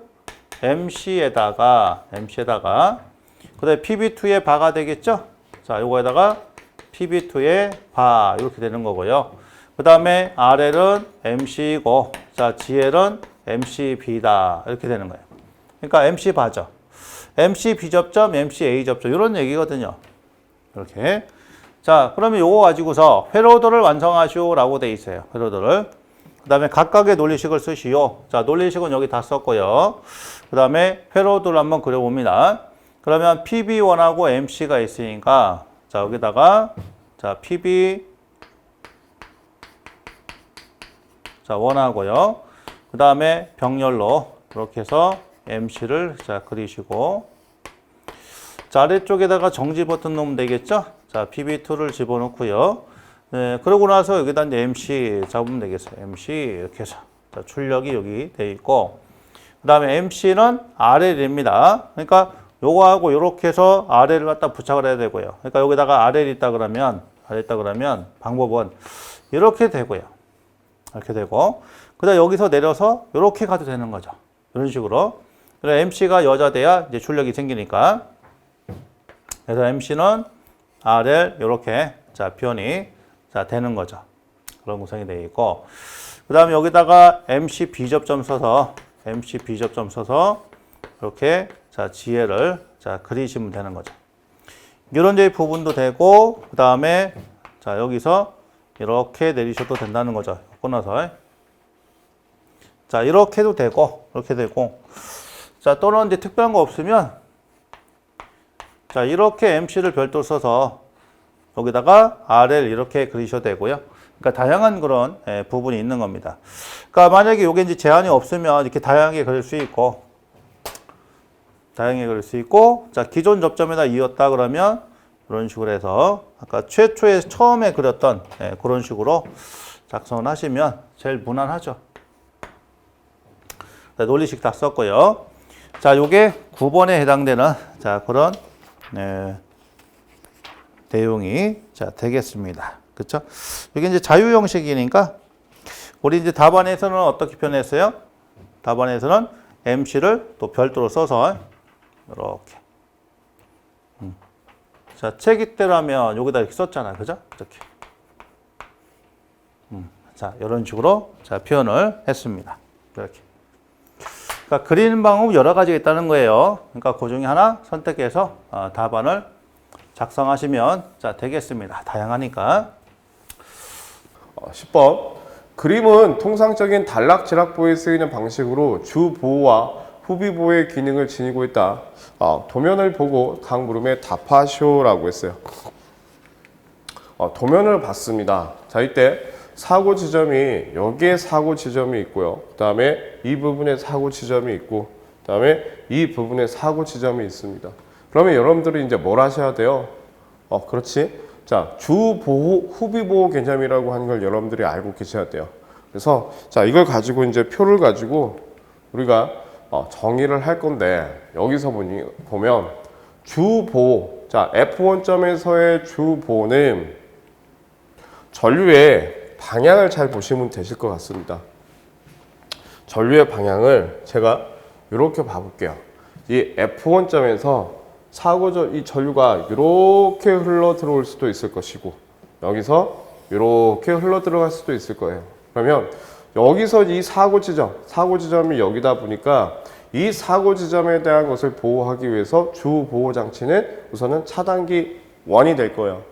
MC에다가 그다음에 PB2의 바가 되겠죠? 자, 요거에다가 PB2의 바 이렇게 되는 거고요. 그 다음에 RL은 MC이고, 자, GL은 MCB다 이렇게 되는 거예요. 그러니까 MC 바죠. MC B접점, MC A 접점 이런 얘기거든요. 이렇게. 자, 그러면 요거 가지고서 회로도를 완성하시오라고 돼 있어요. 회로도를. 그 다음에 각각의 논리식을 쓰시오. 자, 논리식은 여기 다 썼고요. 그 다음에 회로도를 한번 그려봅니다. 그러면 PB1하고 MC가 있으니까, 자, 여기다가, 자, PB, 자, 1하고요. 그 다음에 병렬로, 이렇게 해서 MC를, 자, 그리시고, 자, 아래쪽에다가 정지 버튼 놓으면 되겠죠? 자, PB2를 집어넣고요. 네, 그러고 나서 여기다 이제 MC 잡으면 되겠어요. MC 이렇게 해서. 자, 출력이 여기 돼 있고, 그 다음에 MC는 RL입니다. 그러니까 요거하고 요렇게 해서 RL을 갖다 부착을 해야 되고요. 그러니까 여기다가 RL 있다 그러면 방법은 이렇게 되고요. 이렇게 되고, 그 다음에 여기서 내려서 이렇게 가도 되는 거죠. 이런 식으로. 그래서 MC가 여자돼야 이제 출력이 생기니까. 그래서 MC는 RL 이렇게 자 표현이 자 되는 거죠. 그런 구성이 되어 있고, 그 다음에 여기다가 MC B접점 써서 이렇게 자 GL을 자 그리시면 되는 거죠. 이런 제 부분도 되고, 그 다음에 자 여기서 이렇게 내리셔도 된다는 거죠. 끊어서 자 이렇게 해도 되고, 이렇게 되고, 자 또는 이제 특별한 거 없으면 자 이렇게 MC를 별도로 써서 여기다가 RL 이렇게 그리셔도 되고요. 그러니까 다양한 그런 부분이 있는 겁니다. 그러니까 만약에 이게 이제 제한이 없으면 이렇게 다양하게 그릴 수 있고, 자 기존 접점에다 이었다 그러면 이런 식으로 해서 아까 최초에 처음에 그렸던 그런 식으로 작성을 하시면 제일 무난하죠. 자, 논리식 다 썼고요. 자, 요게 9번에 해당되는 자 그런 내용이 자 되겠습니다. 그렇죠? 이게 이제 자유 형식이니까 우리 이제 답안에서는 어떻게 표현했어요? 답안에서는 MC를 또 별도로 써서 이렇게. 자, 책임대로 하면 여기다 이렇게 썼잖아. 그죠? 이렇게. 자, 이런 식으로 자, 표현을 했습니다. 이렇게. 그러니까 그리는 방법이 여러 가지가 있다는 거예요. 그러니까 그 중에 하나 선택해서 답안을 작성하시면 자, 되겠습니다. 다양하니까. 10번. 그림은 통상적인 단락지락보에 쓰이는 방식으로 주보호와 후비보호의 기능을 지니고 있다. 도면을 보고 각 물음에 답하시오라고 했어요. 도면을 봤습니다. 자, 이때 사고 지점이 여기에 사고 지점이 있고요. 그 다음에 이 부분에 사고 지점이 있고, 그 다음에 이 부분에 사고 지점이 있습니다. 그러면 여러분들이 이제 뭘 하셔야 돼요? 그렇지. 자, 주보호, 후비보호 개념이라고 하는 걸 여러분들이 알고 계셔야 돼요. 그래서 자, 이걸 가지고 이제 표를 가지고 우리가 정의를 할 건데, 여기서 보면 주보호, 자, F1점에서의 주보호는 전류의 방향을 잘 보시면 되실 것 같습니다. 전류의 방향을 제가 이렇게 봐볼게요. 이 F1점에서 이 전류가 이렇게 흘러 들어올 수도 있을 것이고, 여기서 이렇게 흘러 들어갈 수도 있을 거예요. 그러면 여기서 이 사고 지점이 여기다 보니까 이 사고 지점에 대한 것을 보호하기 위해서 주 보호 장치는 우선은 차단기 1이 될 거예요.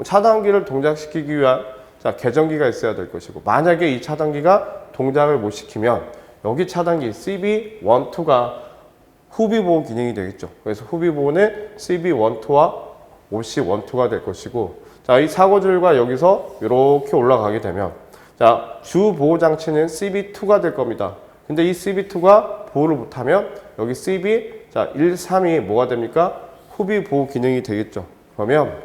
차단기를 동작시키기 위한 자, 계정기가 있어야 될 것이고, 만약에 이 차단기가 동작을 못 시키면 여기 차단기 CB12가 후비보호 기능이 되겠죠. 그래서 후비보호는 CB12와 OC12가 될 것이고, 자, 이 사고줄과 여기서 이렇게 올라가게 되면 자, 주 보호 장치는 CB2가 될 겁니다. 근데 이 CB2가 보호를 못하면 여기 CB, 자, 1, 3이 뭐가 됩니까? 후비 보호 기능이 되겠죠. 그러면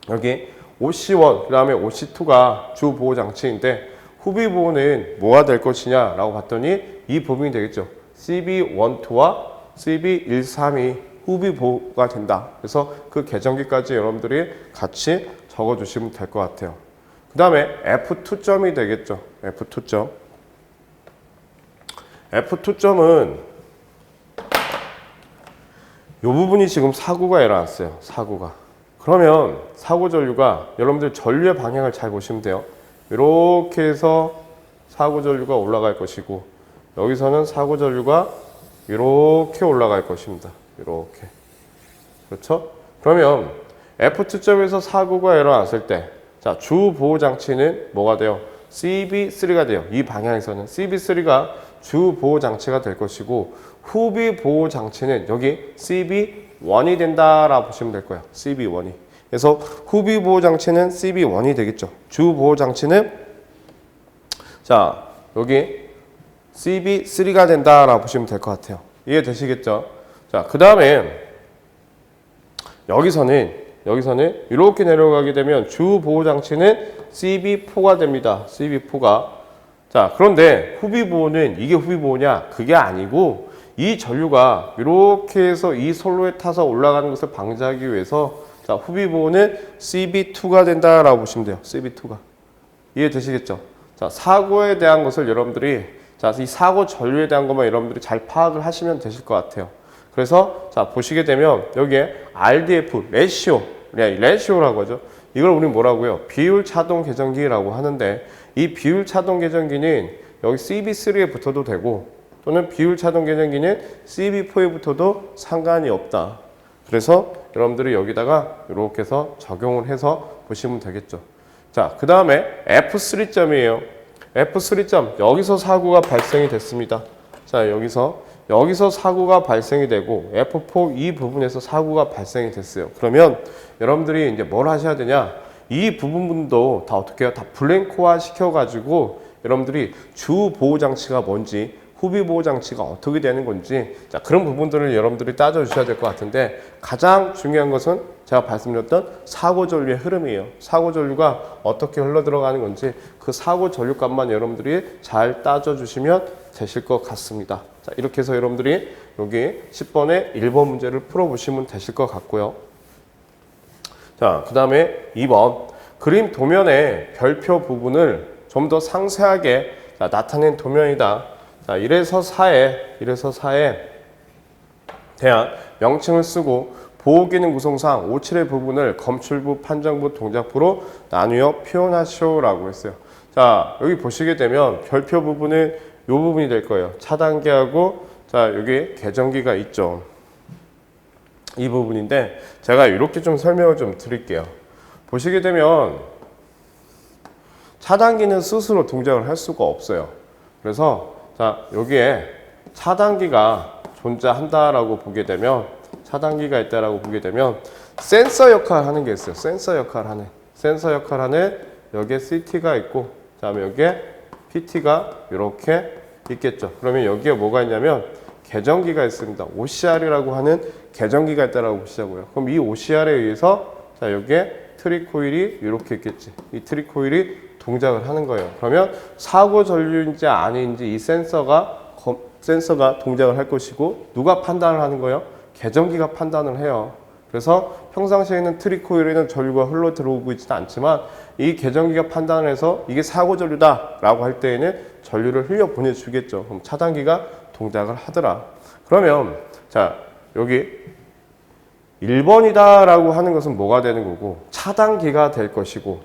여기 OC1, 그 다음에 OC2가 주 보호 장치인데 후비 보호는 뭐가 될 것이냐 라고 봤더니 이 부분이 되겠죠. CB12와 CB13이 후비 보호가 된다. 그래서 그 계정기까지 여러분들이 같이 적어주시면 될 것 같아요. 그 다음에 F2점이 되겠죠. F2점. F2점은 부분이 지금 사고가 일어났어요. 사고가. 그러면 사고 전류가 여러분들 전류의 방향을 잘 보시면 돼요. 이렇게 해서 사고 전류가 올라갈 것이고 여기서는 사고 전류가 이렇게 올라갈 것입니다. 이렇게. 그렇죠? 그러면 F2점에서 사고가 일어났을 때 자, 주 보호 장치는 뭐가 돼요? CB3가 돼요. 이 방향에서는 CB3가 주 보호 장치가 될 것이고 후비 보호 장치는 여기 CB1이 된다라고 보시면 될 거예요. CB1이. 그래서 후비 보호 장치는 CB1이 되겠죠. 주 보호 장치는 자, 여기 CB3가 된다라고 보시면 될 것 같아요. 이해되시겠죠? 자, 그다음에 여기서는 이렇게 내려가게 되면 주 보호 장치는 CB4가 됩니다. CB4가. 자, 그런데 후비 보호는 이게 후비 보호냐? 그게 아니고 이 전류가 이렇게 해서 이 선로에 타서 올라가는 것을 방지하기 위해서 자, 후비 보호는 CB2가 된다라고 보시면 돼요. CB2가. 이해되시겠죠? 자, 사고에 대한 것을 여러분들이 자, 이 사고 전류에 대한 것만 여러분들이 잘 파악을 하시면 되실 것 같아요. 그래서 자, 보시게 되면 여기에 RDF, 레시오라고 하죠. 이걸 우리 뭐라고요? 비율 차동 계전기라고 하는데 이 비율 차동 계전기는 여기 CB3에 붙어도 되고 또는 비율 차동 계전기는 CB4에 붙어도 상관이 없다. 그래서 여러분들이 여기다가 이렇게 해서 적용을 해서 보시면 되겠죠. 자, 그 다음에 F3점이에요. F3점 여기서 사고가 발생이 됐습니다. 자, 여기서 사고가 발생이 되고 F4 이 부분에서 사고가 발생이 됐어요. 그러면 여러분들이 이제 뭘 하셔야 되냐? 이 부분도 다 어떻게 해요? 다 블랭크화 시켜가지고 여러분들이 주 보호 장치가 뭔지 후비 보호 장치가 어떻게 되는 건지 자, 그런 부분들을 여러분들이 따져 주셔야 될 것 같은데 가장 중요한 것은 제가 말씀드렸던 사고 전류의 흐름이에요. 사고 전류가 어떻게 흘러 들어가는 건지 그 사고 전류값만 여러분들이 잘 따져 주시면 되실 것 같습니다. 자, 이렇게 해서 여러분들이 여기 10번의 1번 문제를 풀어보시면 되실 것 같고요. 자, 그 다음에 2번 그림 도면의 별표 부분을 좀 더 상세하게 자, 나타낸 도면이다. 자, 1에서 4에 대한 명칭을 쓰고 보호기능 구성상 5, 7의 부분을 검출부, 판정부, 동작부로 나누어 표현하시오라고 했어요. 자, 여기 보시게 되면 별표 부분은 이 부분이 될 거예요. 차단기하고 자, 여기 계전기가 있죠. 이 부분인데 제가 이렇게 좀 설명을 좀 드릴게요. 보시게 되면 차단기는 스스로 동작을 할 수가 없어요. 그래서 자, 여기에 차단기가 존재한다라고 보게 되면 차단기가 있다라고 보게 되면 센서 역할을 하는 게 있어요. 센서 역할을 하는 여기에 CT가 있고 그다음에 여기에 PT가 이렇게 있겠죠. 그러면 여기에 뭐가 있냐면 계전기가 있습니다. OCR이라고 하는 계전기가 있다라고 보시자고요. 그럼 이 OCR에 의해서 자, 여기에 트리코일이 이렇게 있겠지. 이 트리코일이 동작을 하는 거예요. 그러면 사고 전류인지 아닌지 이 센서가 동작을 할 것이고 누가 판단을 하는 거예요? 계전기가 판단을 해요. 그래서 평상시에는 트리코일에는 전류가 흘러 들어오고 있지는 않지만 이 계전기가 판단을 해서 이게 사고 전류다라고 할 때에는 전류를 흘려 보내주겠죠. 그럼 차단기가 동작을 하더라. 그러면 자, 여기 1번이다라고 하는 것은 뭐가 되는 거고 차단기가 될 것이고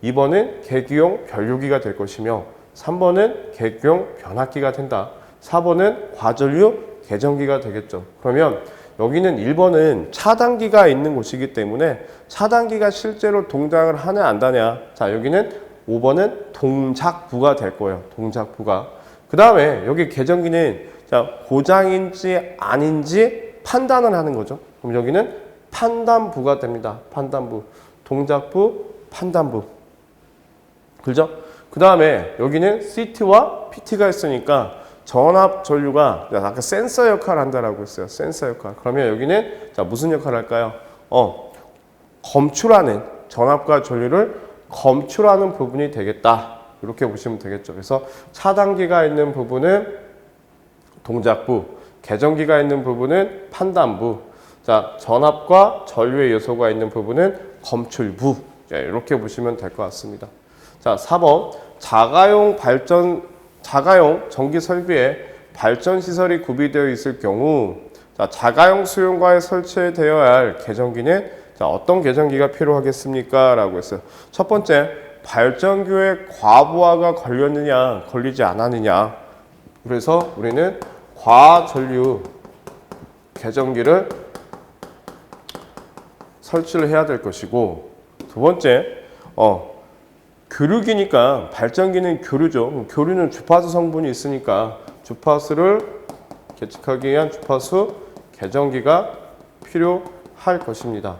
2번은 계기용 변류기가 될 것이며 3번은 계기용 변압기가 된다. 4번은 과전류 계전기가 되겠죠. 그러면 여기는 1번은 차단기가 있는 곳이기 때문에 차단기가 실제로 동작을 하냐 안 하냐. 자, 여기는 5번은 동작부가 될 거예요. 동작부가. 그 다음에 여기 계전기는 자, 고장인지 아닌지 판단을 하는 거죠. 그럼 여기는 판단부가 됩니다. 판단부. 동작부, 판단부. 그죠? 그 다음에 여기는 CT와 PT가 있으니까 전압 전류가 아까 센서 역할을 한다라고 했어요. 센서 역할. 그러면 여기는 자, 무슨 역할을 할까요? 검출하는 전압과 전류를 검출하는 부분이 되겠다. 이렇게 보시면 되겠죠. 그래서 차단기가 있는 부분은 동작부, 계전기가 있는 부분은 판단부, 자, 전압과 전류의 요소가 있는 부분은 검출부. 자, 이렇게 보시면 될 것 같습니다. 자, 4번 자가용 전기 설비에 발전 시설이 구비되어 있을 경우 자, 자가용 수용과에 설치되어야 할 계정기는 자, 어떤 계정기가 필요하겠습니까? 라고 했어요. 첫 번째, 발전기에 과부하가 걸렸느냐, 걸리지 않았느냐. 그래서 우리는 과전류 계정기를 설치를 해야 될 것이고, 두 번째, 교류기니까 발전기는 교류죠. 교류는 주파수 성분이 있으니까 주파수를 계측하기 위한 주파수 계정기가 필요할 것입니다.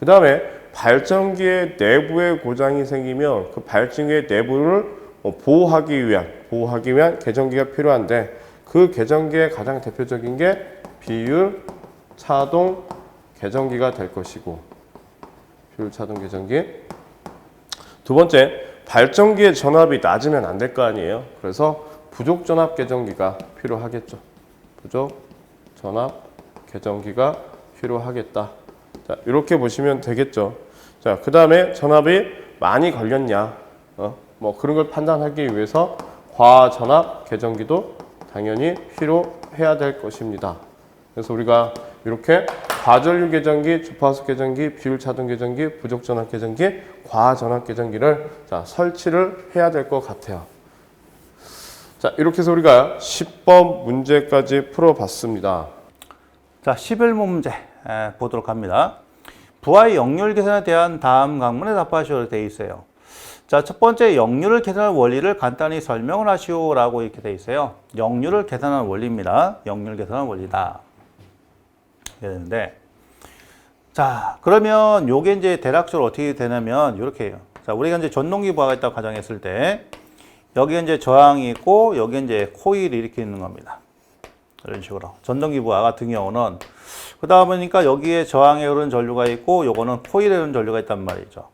그 다음에 발전기의 내부에 고장이 생기면 그 발전기의 내부를 보호하기 위한 계정기가 필요한데, 그 계정기의 가장 대표적인 게 비율 차동 계정기가 될 것이고, 비율 차동 계정기. 두 번째, 발전기의 전압이 낮으면 안 될 거 아니에요. 그래서 부족 전압 계정기가 필요하겠죠. 부족 전압 계정기가 필요하겠다. 자, 이렇게 보시면 되겠죠. 자, 그 다음에 전압이 많이 걸렸냐, 뭐 그런 걸 판단하기 위해서 과전압 계정기도 당연히 필요해야 될 것입니다. 그래서 우리가 이렇게 과전류 계정기, 주파수 계정기, 비율 차동 계정기, 부족 전압 계정기, 과전압 계정기를 자, 설치를 해야 될 것 같아요. 자, 이렇게 해서 우리가 10번 문제까지 풀어봤습니다. 자, 11번 문제 보도록 합니다. 부하의 역률 계산에 대한 다음 강문에 답하시오로 되어 있어요. 자, 첫 번째 역률을 계산할 원리를 간단히 설명을 하시오라고 이렇게 되어 있어요. 역률을 계산하는 원리입니다. 역률 계산하는 원리다. 되는데, 자, 그러면 요게 이제 대략적으로 어떻게 되냐면 이렇게 해요. 자, 우리가 이제 전동기 부하가 있다고 가정했을 때 여기 이제 저항이 있고 여기 이제 코일이 이렇게 있는 겁니다. 이런 식으로 전동기 부하 같은 경우는 그러다 보니까 여기에 저항에 흐르는 전류가 있고 요거는 코일에 흐르는 전류가 있단 말이죠.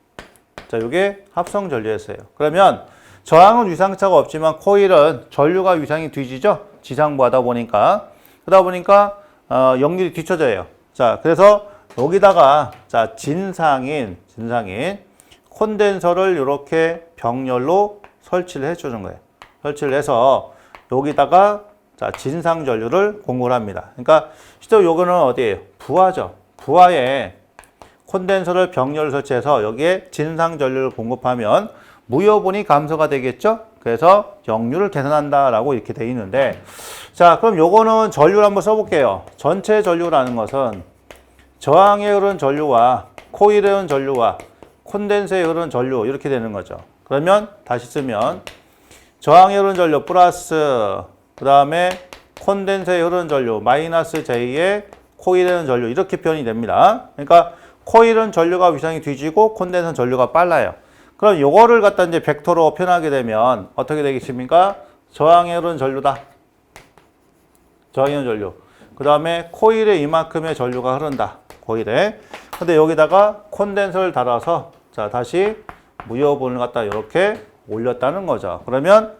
자, 요게 합성 전류였어요. 그러면 저항은 위상차가 없지만 코일은 전류가 위상이 뒤지죠. 지상부하다 보니까. 그러다 보니까 역률이 뒤쳐져요. 자, 그래서 여기다가 자, 진상인 콘덴서를 이렇게 병렬로 설치를 해 주는 거예요. 설치를 해서 여기다가 자, 진상 전류를 공급을 합니다. 그러니까 실제로 요거는 어디예요? 부하죠. 부하에 콘덴서를 병렬을 설치해서 여기에 진상 전류를 공급하면 무여분이 감소가 되겠죠? 그래서 역률을 계산한다라고 이렇게 돼 있는데, 자, 그럼 요거는 전류를 한번 써볼게요. 전체 전류라는 것은 저항에 흐르는 전류와 코일에 흐르는 전류와 콘덴서에 흐르는 전류 이렇게 되는 거죠. 그러면 다시 쓰면 저항에 흐르는 전류 플러스 그 다음에 콘덴서에 흐르는 전류 마이너스 J에 코일에 흐르는 전류 이렇게 표현이 됩니다. 그러니까 코일은 전류가 위상이 뒤지고 콘덴서는 전류가 빨라요. 그럼 요거를 갖다 이제 벡터로 표현하게 되면 어떻게 되겠습니까? 저항에 흐르는 전류다. 저항에 흐르는 전류. 그 다음에 코일에 이만큼의 전류가 흐른다. 코일에. 근데 여기다가 콘덴서를 달아서 자, 다시 무여분을 갖다 이렇게 올렸다는 거죠. 그러면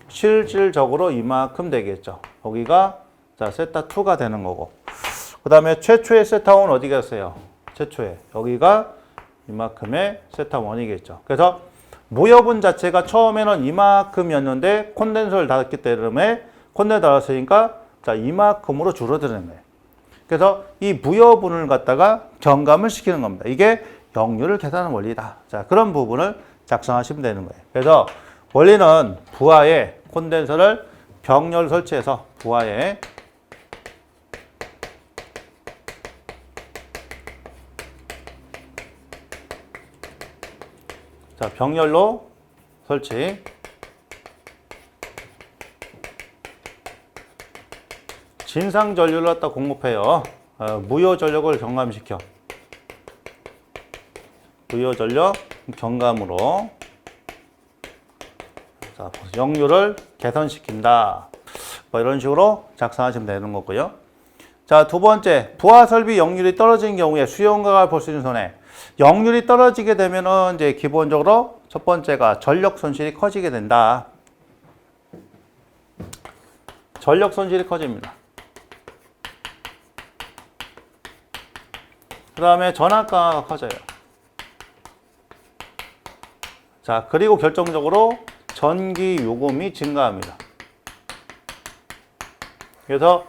실질적으로 이만큼 되겠죠. 여기가 자, 세타2가 되는 거고. 그 다음에 최초의 세타1 어디 갔어요? 최초에. 여기가 이만큼의 세타1이겠죠. 그래서 무여분 자체가 처음에는 이만큼이었는데 콘덴서를 닫았기 때문에 콘덴서 닫았으니까 자, 이만큼으로 줄어드는 거예요. 그래서 이 무여분을 갖다가 경감을 시키는 겁니다. 이게 역률을 계산하는 원리다. 자, 그런 부분을 작성하시면 되는 거예요. 그래서 원리는 부하에 콘덴서를 병렬 설치해서 부하에 자, 병렬로 설치. 진상 전류를 갖다 공급해요. 무효 전력을 경감시켜. 무효 전력 경감으로 자, 역률을 개선시킨다. 뭐 이런 식으로 작성하시면 되는 거고요. 자, 두 번째, 부하 설비 역률이 떨어진 경우에 수용가가 볼 수 있는 손해. 역률이 떨어지게 되면은 이제 기본적으로 첫 번째가 전력 손실이 커지게 된다. 전력 손실이 커집니다. 그 다음에 전압 강화가 커져요. 자, 그리고 결정적으로 전기 요금이 증가합니다. 그래서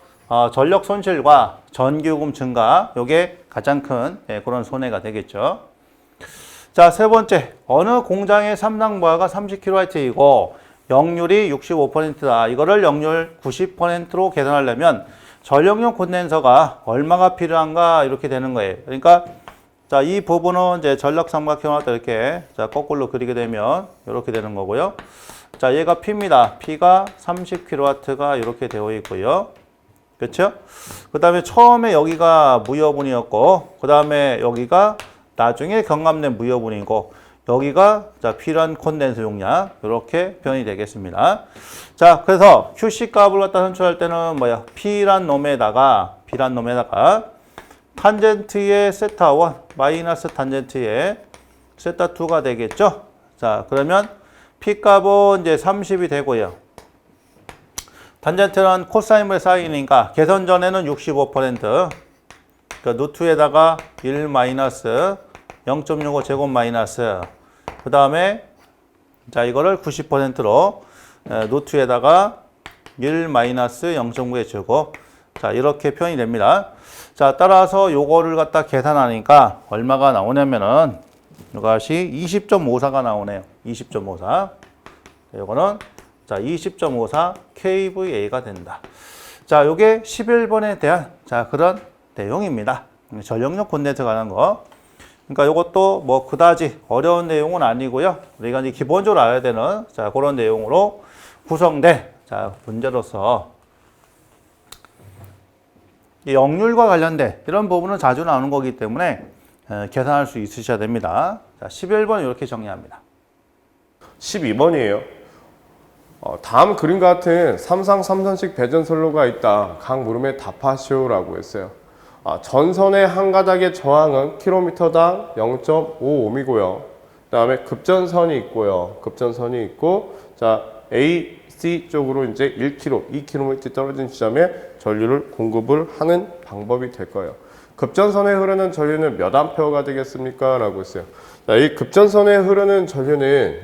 전력 손실과 전기요금 증가, 요게 가장 큰 그런 손해가 되겠죠. 자, 세 번째, 어느 공장의 3당 부하가 30kW이고 역률이 65%다. 이거를 역률 90%로 계산하려면 전력용 콘덴서가 얼마가 필요한가 이렇게 되는 거예요. 그러니까 자, 이 부분은 이제 전력 삼각형을 이렇게 자, 거꾸로 그리게 되면 이렇게 되는 거고요. 자, 얘가 P입니다. P가 30kW가 이렇게 되어 있고요. 그렇죠? 그 다음에 처음에 여기가 무여분이었고, 그 다음에 여기가 나중에 경감된 무여분이고, 여기가 자, 필요한 콘덴서 용량 이렇게 표현이 되겠습니다. 자, 그래서 QC 값을 갖다 선출할 때는 뭐야? P란 놈에다가 탄젠트의 세타 1 마이너스 탄젠트의 세타 2가 되겠죠? 자, 그러면 P 값은 이제 30이 되고요. 탄젠트는 코사인의 사인이니까 계산 전에는 65%, 그 노트에다가 1 마이너스 0.65 제곱 마이너스, 그 다음에 자, 이거를 90%로 노트에다가 1 마이너스 0.9의 제곱. 자, 이렇게 표현이 됩니다. 자, 따라서 요거를 갖다 계산하니까 얼마가 나오냐면은 이것이 20.54가 나오네요. 20.54. 요거는 자, 20.54 kVA가 된다. 자, 요게 11번에 대한 자, 그런 내용입니다. 전력용 콘덴서 관한 거. 그러니까 요것도 뭐 그다지 어려운 내용은 아니고요. 우리가 이제 기본적으로 알아야 되는 자, 그런 내용으로 구성된 자, 문제로서 이 역률과 관련된 이런 부분은 자주 나오는 거기 때문에 계산할 수 있으셔야 됩니다. 자, 11번 이렇게 정리합니다. 12번이에요. 다음 그림과 같은 3상 3선식 배전선로가 있다. 각 물음에 답하시오라고 했어요. 전선의 한 가닥의 저항은 킬로미터당 0.55이고요. 그 다음에 급전선이 있고요. 급전선이 있고, 자, A, C 쪽으로 이제 1km, 2km 떨어진 지점에 전류를 공급을 하는 방법이 될 거예요. 급전선에 흐르는 전류는 몇 암페어가 되겠습니까? 라고 했어요. 자, 이 급전선에 흐르는 전류는,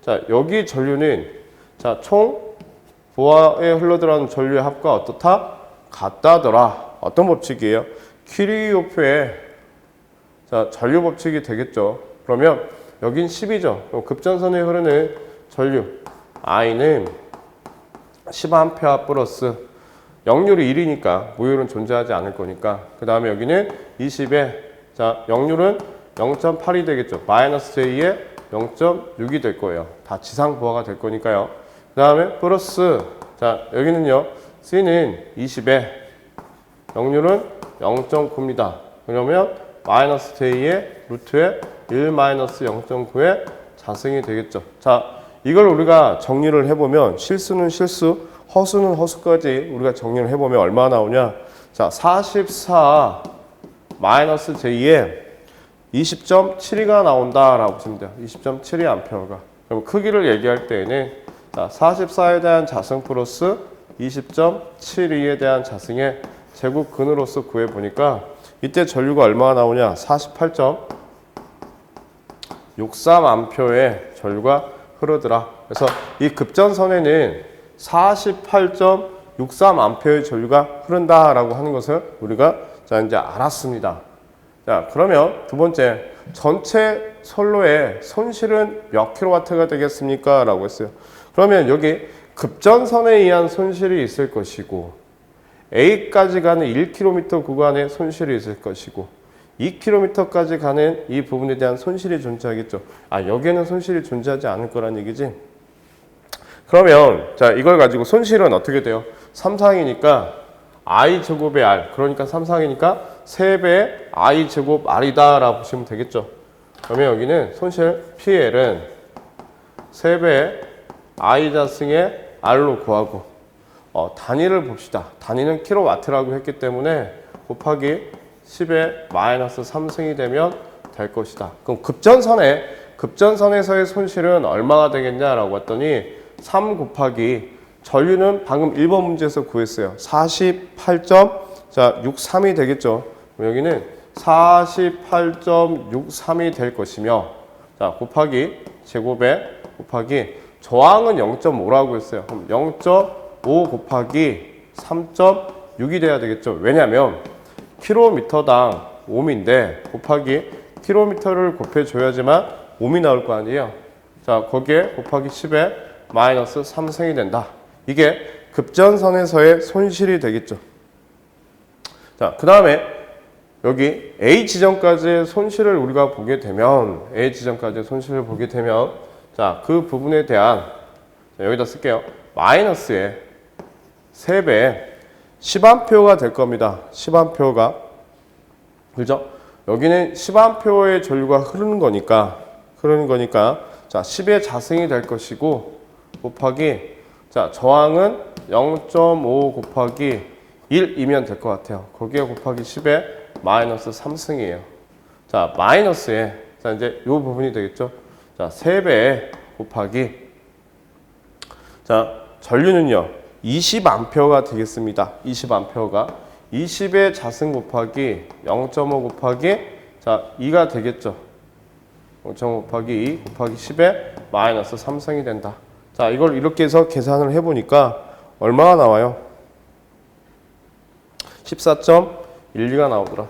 자, 여기 전류는, 자, 총 보아에 흘러들어가는 전류의 합과 어떻다? 같다더라. 어떤 법칙이에요? 키르요프의 자, 전류 법칙이 되겠죠. 그러면 여긴 10이죠. 그럼 급전선에 흐르는 전류 I는 10A 플러스 역률이 1이니까 무효율은 존재하지 않을 거니까 그 다음에 여기는 20에 자, 역률은 0.8이 되겠죠. 마이너스 J에 0.6이 될 거예요. 다 지상 부하가 될 거니까요. 그 다음에 플러스 자, 여기는요. C는 20에 역률은 0.9입니다. 그러면 마이너스 J의 루트에 1 마이너스 0.9의 자승이 되겠죠. 자, 이걸 우리가 정리를 해보면 실수는 실수, 허수는 허수까지 우리가 정리를 해보면 얼마 나오냐? 자, 44 마이너스 J에 20.72가 나온다라고 보시면 돼요. 20.72 암페어가. 그럼 크기를 얘기할 때에는 자, 44에 대한 자승 플러스 20.72에 대한 자승의 제곱근으로서 구해보니까 이때 전류가 얼마나 나오냐? 48.63 암페어의 전류가 흐르더라. 그래서 이 급전선에는 48.63 암페어의 전류가 흐른다라고 하는 것을 우리가 자, 이제 알았습니다. 자, 그러면 두 번째, 전체 선로의 손실은 몇 킬로와트가 되겠습니까? 라고 했어요. 그러면 여기 급전선에 의한 손실이 있을 것이고 A까지 가는 1km 구간에 손실이 있을 것이고 2km까지 가는 이 부분에 대한 손실이 존재하겠죠. 여기에는 손실이 존재하지 않을 거란 얘기지. 그러면 자, 이걸 가지고 손실은 어떻게 돼요? 3상이니까 i제곱의 r, 그러니까 3상이니까 3배의 i제곱 r이다 라고 보시면 되겠죠. 그러면 여기는 손실 PL은 3배의 i자승의 r로 구하고 단위를 봅시다. 단위는 킬로와트라고 했기 때문에 곱하기 10의 마이너스 3승이 되면 될 것이다. 그럼 급전선에서의 손실은 얼마가 되겠냐라고 했더니 3 곱하기 전류는 방금 1번 문제에서 구했어요. 48.63이 되겠죠. 그럼 여기는 48.63이 될 것이며 자, 곱하기 제곱에 곱하기 저항은 0.5라고 했어요. 그럼 0.5 곱하기 3.6이 돼야 되겠죠. 왜냐하면 킬로미터당 옴인데 곱하기 킬로미터를 곱해줘야지만 옴이 나올 거 아니에요. 자, 거기에 곱하기 10에 마이너스 3승이 된다. 이게 급전선에서의 손실이 되겠죠. 자, 그 다음에 여기 A 지점까지의 손실을 우리가 보게 되면 A 지점까지의 손실을 보게 되면 자, 그 부분에 대한 자, 여기다 쓸게요. 마이너스의 3배 10A가 될 겁니다. 10A가 그죠? 여기는 10A의 전류가 흐르는 거니까 자, 10의 자승이 될 것이고 곱하기 자, 저항은 0.5 곱하기 1이면 될 것 같아요. 거기에 곱하기 10에 마이너스 3승이에요. 자, 마이너스에 자, 이제 이 부분이 되겠죠. 자, 3배 곱하기 자, 전류는요. 20A가 되겠습니다. 20A가 20의 자승 곱하기 0.5 곱하기 자, 2가 되겠죠. 0.5 곱하기 2 곱하기 10에 마이너스 3승이 된다. 자, 이걸 이렇게 해서 계산을 해보니까 얼마가 나와요? 14.12가 나오더라.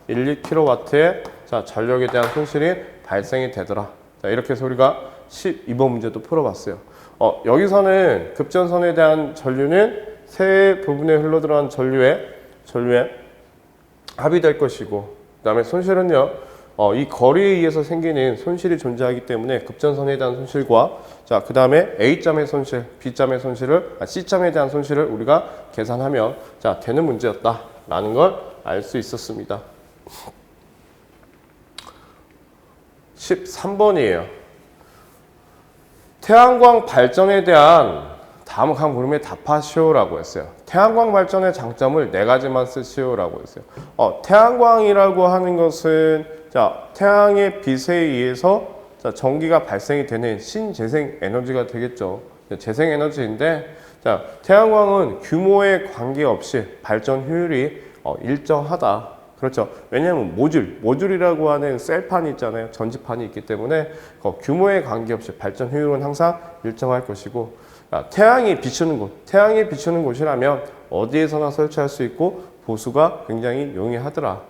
14.12kW의 자, 전력에 대한 손실이 발생이 되더라. 자, 이렇게 해서 우리가 12번 문제도 풀어봤어요. 여기서는 급전선에 대한 전류는 세 부분에 흘러들어간 전류에 합의될 것이고, 그 다음에 손실은요, 이 거리에 의해서 생기는 손실이 존재하기 때문에 급전선에 대한 손실과 자, 그 다음에 A점의 손실, B점의 손실을, C점에 대한 손실을 우리가 계산하면 자, 되는 문제였다라는 걸 알 수 있었습니다. 13번이에요. 태양광 발전에 대한 다음 각 물음에 답하시오라고 했어요. 태양광 발전의 장점을 4가지만 쓰시오라고 했어요. 태양광이라고 하는 것은 자, 태양의 빛에 의해서 자, 전기가 발생이 되는 신재생 에너지가 되겠죠. 재생 에너지인데 자, 태양광은 규모에 관계없이 발전 효율이 일정하다. 그렇죠. 왜냐하면 모듈이라고 하는 셀판이 있잖아요. 전지판이 있기 때문에 규모에 관계없이 발전 효율은 항상 일정할 것이고 태양이 비추는 곳이라면 어디에서나 설치할 수 있고 보수가 굉장히 용이하더라.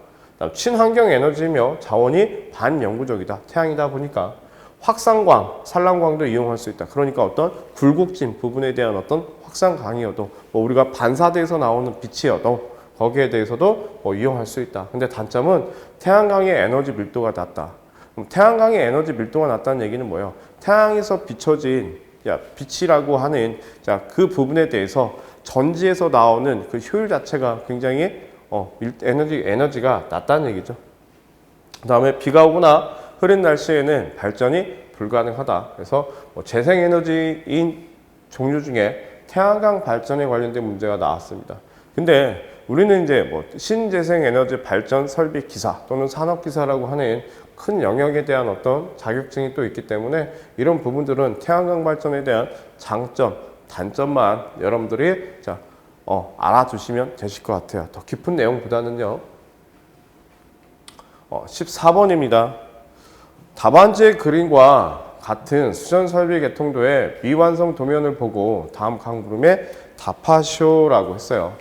친환경 에너지이며 자원이 반영구적이다. 태양이다 보니까 확산광, 산란광도 이용할 수 있다. 그러니까 어떤 굴곡진 부분에 대한 어떤 확산광이어도 우리가 반사돼서 나오는 빛이어도 거기에 대해서도 이용할 수 있다. 근데 단점은 태양광의 에너지 밀도가 낮다. 그럼 태양광의 에너지 밀도가 낮다는 얘기는 뭐예요? 태양에서 비춰진 빛이라고 하는 그 부분에 대해서 전지에서 나오는 그 효율 자체가 굉장히 에너지가 낮다는 얘기죠. 그 다음에 비가 오거나 흐린 날씨에는 발전이 불가능하다. 그래서 재생에너지인 종류 중에 태양광 발전에 관련된 문제가 나왔습니다. 근데 우리는 이제 신재생에너지 발전 설비 기사 또는 산업기사라고 하는 큰 영역에 대한 어떤 자격증이 또 있기 때문에 이런 부분들은 태양광 발전에 대한 장점, 단점만 여러분들이 알아두시면 되실 것 같아요. 더 깊은 내용보다는요. 14번입니다. 답안지의 그림과 같은 수전 설비 개통도의 미완성 도면을 보고 다음 각 물음에 답하시오라고 했어요.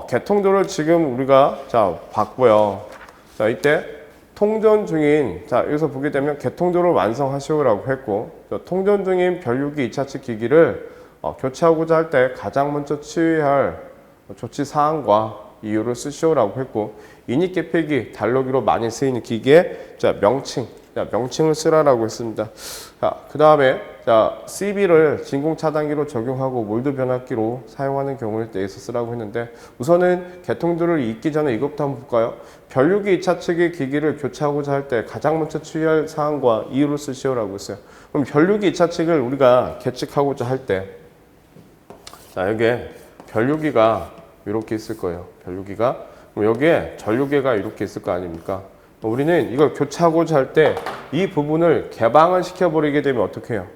개통도를 지금 우리가 봤고요. 자, 이때 통전 중인 여기서 보게 되면 개통도를 완성하시오라고 했고 통전 중인 변류기 2차측 기기를 교체하고자 할 때 가장 먼저 취해야 할 조치 사항과 이유를 쓰시오라고 했고 인입 개폐기, 달로기로 많이 쓰이는 기기의 명칭을 쓰라라고 했습니다. 그 다음에 CB를 진공 차단기로 적용하고 몰드 변압기로 사용하는 경우에 대해서 쓰라고 했는데 우선은 개통도를 읽기 전에 이것부터 한번 볼까요? 변류기 2차측의 기기를 교체하고자 할 때 가장 먼저 취할 사항과 이유를 쓰시오라고 했어요. 그럼 변류기 2차측을 우리가 계측하고자 할 때 여기에 변류기가 이렇게 있을 거예요. 변류기가. 그럼 여기에 전류계가 이렇게 있을 거 아닙니까? 우리는 이걸 교체하고자 할 때 이 부분을 개방을 시켜버리게 되면 어떻게 해요?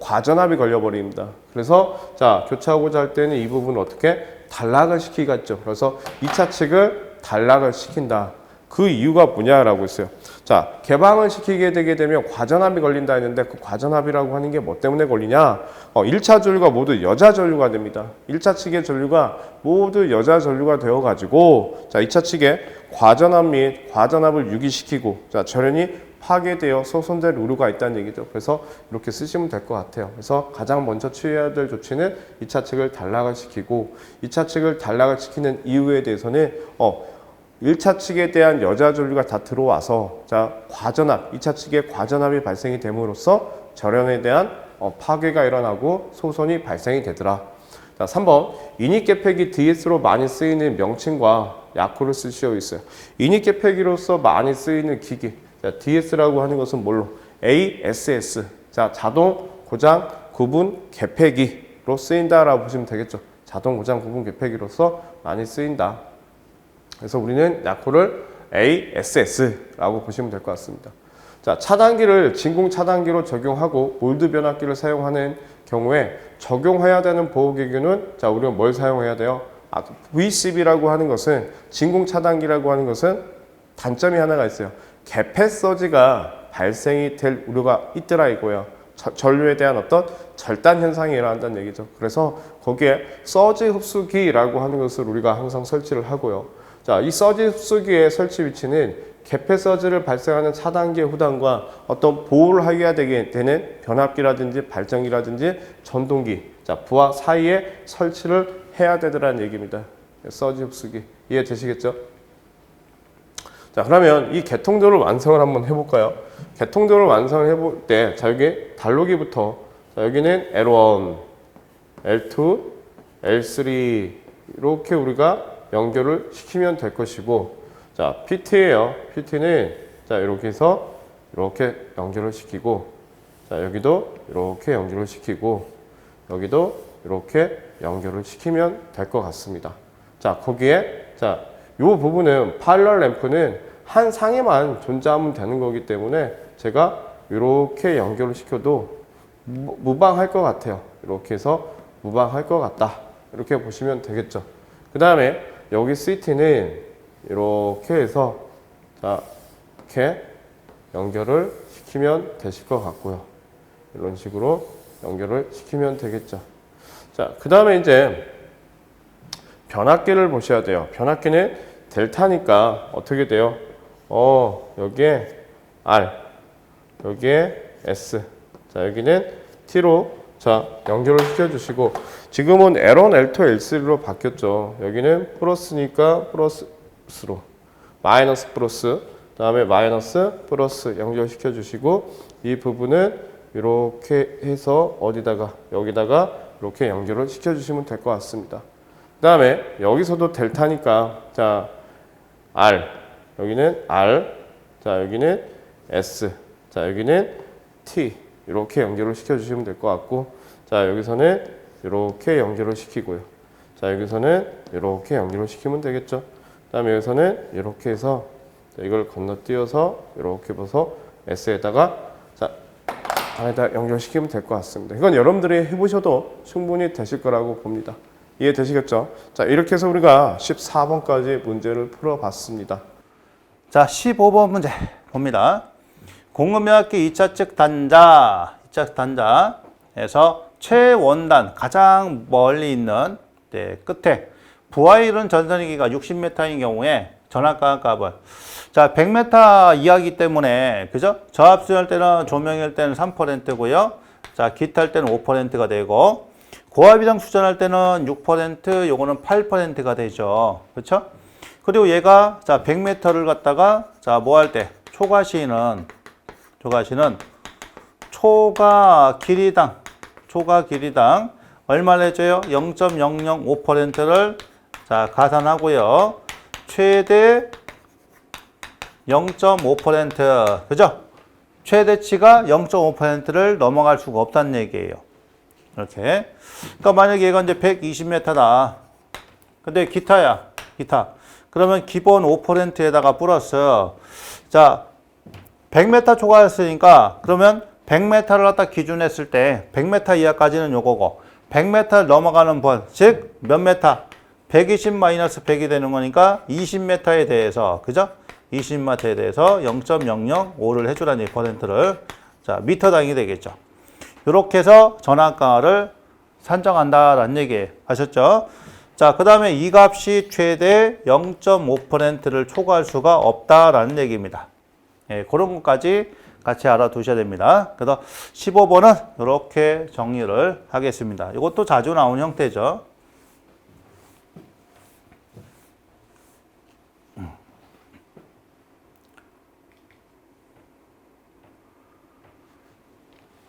과전압이 걸려버립니다. 그래서 교체하고자 할 때는 이 부분을 어떻게 단락을 시키겠죠. 그래서 2차 측을 단락을 시킨다. 그 이유가 뭐냐라고 했어요. 자, 개방을 시키게 되게 되면 과전압이 걸린다 했는데 그 과전압이라고 하는 게 뭐 때문에 걸리냐? 1차 전류가 모두 여자 전류가 됩니다. 1차 측의 전류가 모두 여자 전류가 되어 가지고 자, 2차 측에 과전압 및 과전압을 유기시키고 자, 절연이 파괴되어 소손될 우려가 있다는 얘기죠. 그래서 이렇게 쓰시면 될 것 같아요. 그래서 가장 먼저 취해야 될 조치는 2차 측을 단락을 시키고 2차 측을 단락을 시키는 이유에 대해서는 1차 측에 대한 여자 전류가 다 들어와서 자, 과전압, 2차 측에 과전압이 발생이 됨으로써 절연에 대한 파괴가 일어나고 소손이 발생이 되더라. 자, 3번 인입계폐기 DS로 많이 쓰이는 명칭과 약호를 쓰시어 있어요. 인입계폐기로서 많이 쓰이는 기기 자, DS라고 하는 것은 뭘로? ASS. 자, 자동 고장 구분 개폐기로 쓰인다라고 보시면 되겠죠. 자동 고장 구분 개폐기로서 많이 쓰인다. 그래서 우리는 약호를 ASS라고 보시면 될 것 같습니다. 자, 차단기를 진공 차단기로 적용하고 몰드 변압기를 사용하는 경우에 적용해야 되는 보호기구는 자, 우리가 뭘 사용해야 돼요? VCB라고 하는 것은 진공 차단기라고 하는 것은 단점이 하나가 있어요. 개폐 서지가 발생이 될 우려가 있더라 이거예요. 전류에 대한 어떤 절단 현상이 일어난다는 얘기죠. 그래서 거기에 서지 흡수기라고 하는 것을 우리가 항상 설치를 하고요. 자, 이 서지 흡수기의 설치 위치는 개폐 서지를 발생하는 차단기의 후단과 어떤 보호를 하게 되는 변압기라든지 발전기라든지 전동기, 자, 부하 사이에 설치를 해야 되더라는 얘기입니다. 서지 흡수기 이해되시겠죠? 자, 그러면 이 개통도를 완성을 한번 해볼까요? 개통도를 완성을 해볼 때, 자, 여기 달로기부터, 자, 여기는 L1, L2, L3 이렇게 우리가 연결을 시키면 될 것이고, 자, PT예요. PT는 자, 이렇게 해서 이렇게 연결을 시키고, 자, 여기도 이렇게 연결을 시키고, 여기도 이렇게 연결을 시키면 될 것 같습니다. 자, 거기에 자, 요 부분은 파일럴 램프는 한 상에만 존재하면 되는 거기 때문에 제가 이렇게 연결을 시켜도 무방할 것 같아요. 이렇게 해서 무방할 것 같다. 이렇게 보시면 되겠죠. 그 다음에 여기 CT는 이렇게 해서 자, 이렇게 연결을 시키면 되실 것 같고요. 이런 식으로 연결을 시키면 되겠죠. 자, 그 다음에 이제 변압기를 보셔야 돼요. 변압기는 델타니까 어떻게 돼요? 여기에 R, 여기에 S. 자, 여기는 T로 자, 연결을 시켜주시고 지금은 L1, L2, L3로 바뀌었죠. 여기는 플러스니까 플러스로 마이너스 플러스 그 다음에 마이너스 플러스 연결시켜 주시고 이 부분은 이렇게 해서 어디다가 여기다가 이렇게 연결을 시켜 주시면 될 것 같습니다. 그 다음에 여기서도 델타니까 자 R 여기는 R 자 여기는 S 자 여기는 T 이렇게 연결을 시켜 주시면 될 것 같고 자 여기서는 이렇게 연결을 시키고요. 자 여기서는 이렇게 연결을 시키면 되겠죠. 그 다음에 여기서는 이렇게 해서 이걸 건너뛰어서 이렇게 봐서 S에다가 자 안에다 연결시키면 될 것 같습니다. 이건 여러분들이 해보셔도 충분히 되실 거라고 봅니다. 이해되시겠죠? 자 이렇게 해서 우리가 14번까지 문제를 풀어봤습니다. 자 15번 문제 봅니다. 공급면압기 2차 측 단자 2차 단자에서 최원단 가장 멀리 있는 끝에 부하이론 전선이기가 60m인 경우에 전압 값을 자 100m 이하이기 때문에 그죠? 저압수열 때는 조명일 때는 3%고요. 자 기타할 때는 5%가 되고 고압이랑 수전할 때는 6% 요거는 8%가 되죠. 그렇죠? 그리고 얘가 자 100m를 갖다가 자 뭐 할 때 초과시는 초과 길이당 얼마를 해줘요? 0.005%를 자 가산하고요. 최대 0.5% 그죠? 최대치가 0.5%를 넘어갈 수가 없다는 얘기예요. 이렇게. 그러니까 만약에 얘가 이제 120m다. 근데 기타. 그러면 기본 5%에다가 플러스 자 100m 초과했으니까 그러면 100m를 갖다 기준했을 때 100m 이하까지는 요거고 100m를 넘어가는 번, 즉 몇 m? 120 마이너스 100이 되는 거니까 20m에 대해서 그죠? 20마트에 대해서 0.005를 해주라는 퍼센트를. 자, 미터 단위 되겠죠. 이렇게 해서 전압 강화를 산정한다라는 얘기 아셨죠? 자, 그 다음에 이 값이 최대 0.5%를 초과할 수가 없다라는 얘기입니다. 예, 그런 것까지 같이 알아두셔야 됩니다. 그래서 15번은 이렇게 정리를 하겠습니다. 이것도 자주 나오는 형태죠.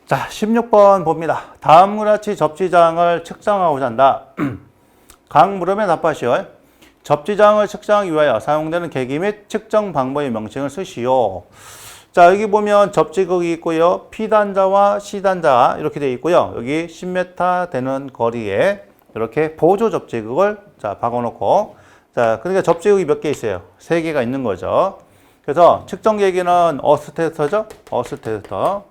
자, 16번 봅니다. 다음과 같이 접지장을 측정하고자 한다. 각 물음에 답하시오. 접지장을 측정하기 위하여 사용되는 계기 및 측정 방법의 명칭을 쓰시오. 자, 여기 보면 접지극이 있고요. P단자와 C단자 이렇게 되어 있고요. 여기 10m 되는 거리에 이렇게 보조 접지극을 자, 박아놓고, 자, 그러니까 접지극이 몇 개 있어요? 3개가 있는 거죠. 그래서 측정 계기는 어스 테스터죠? 어스 테스터.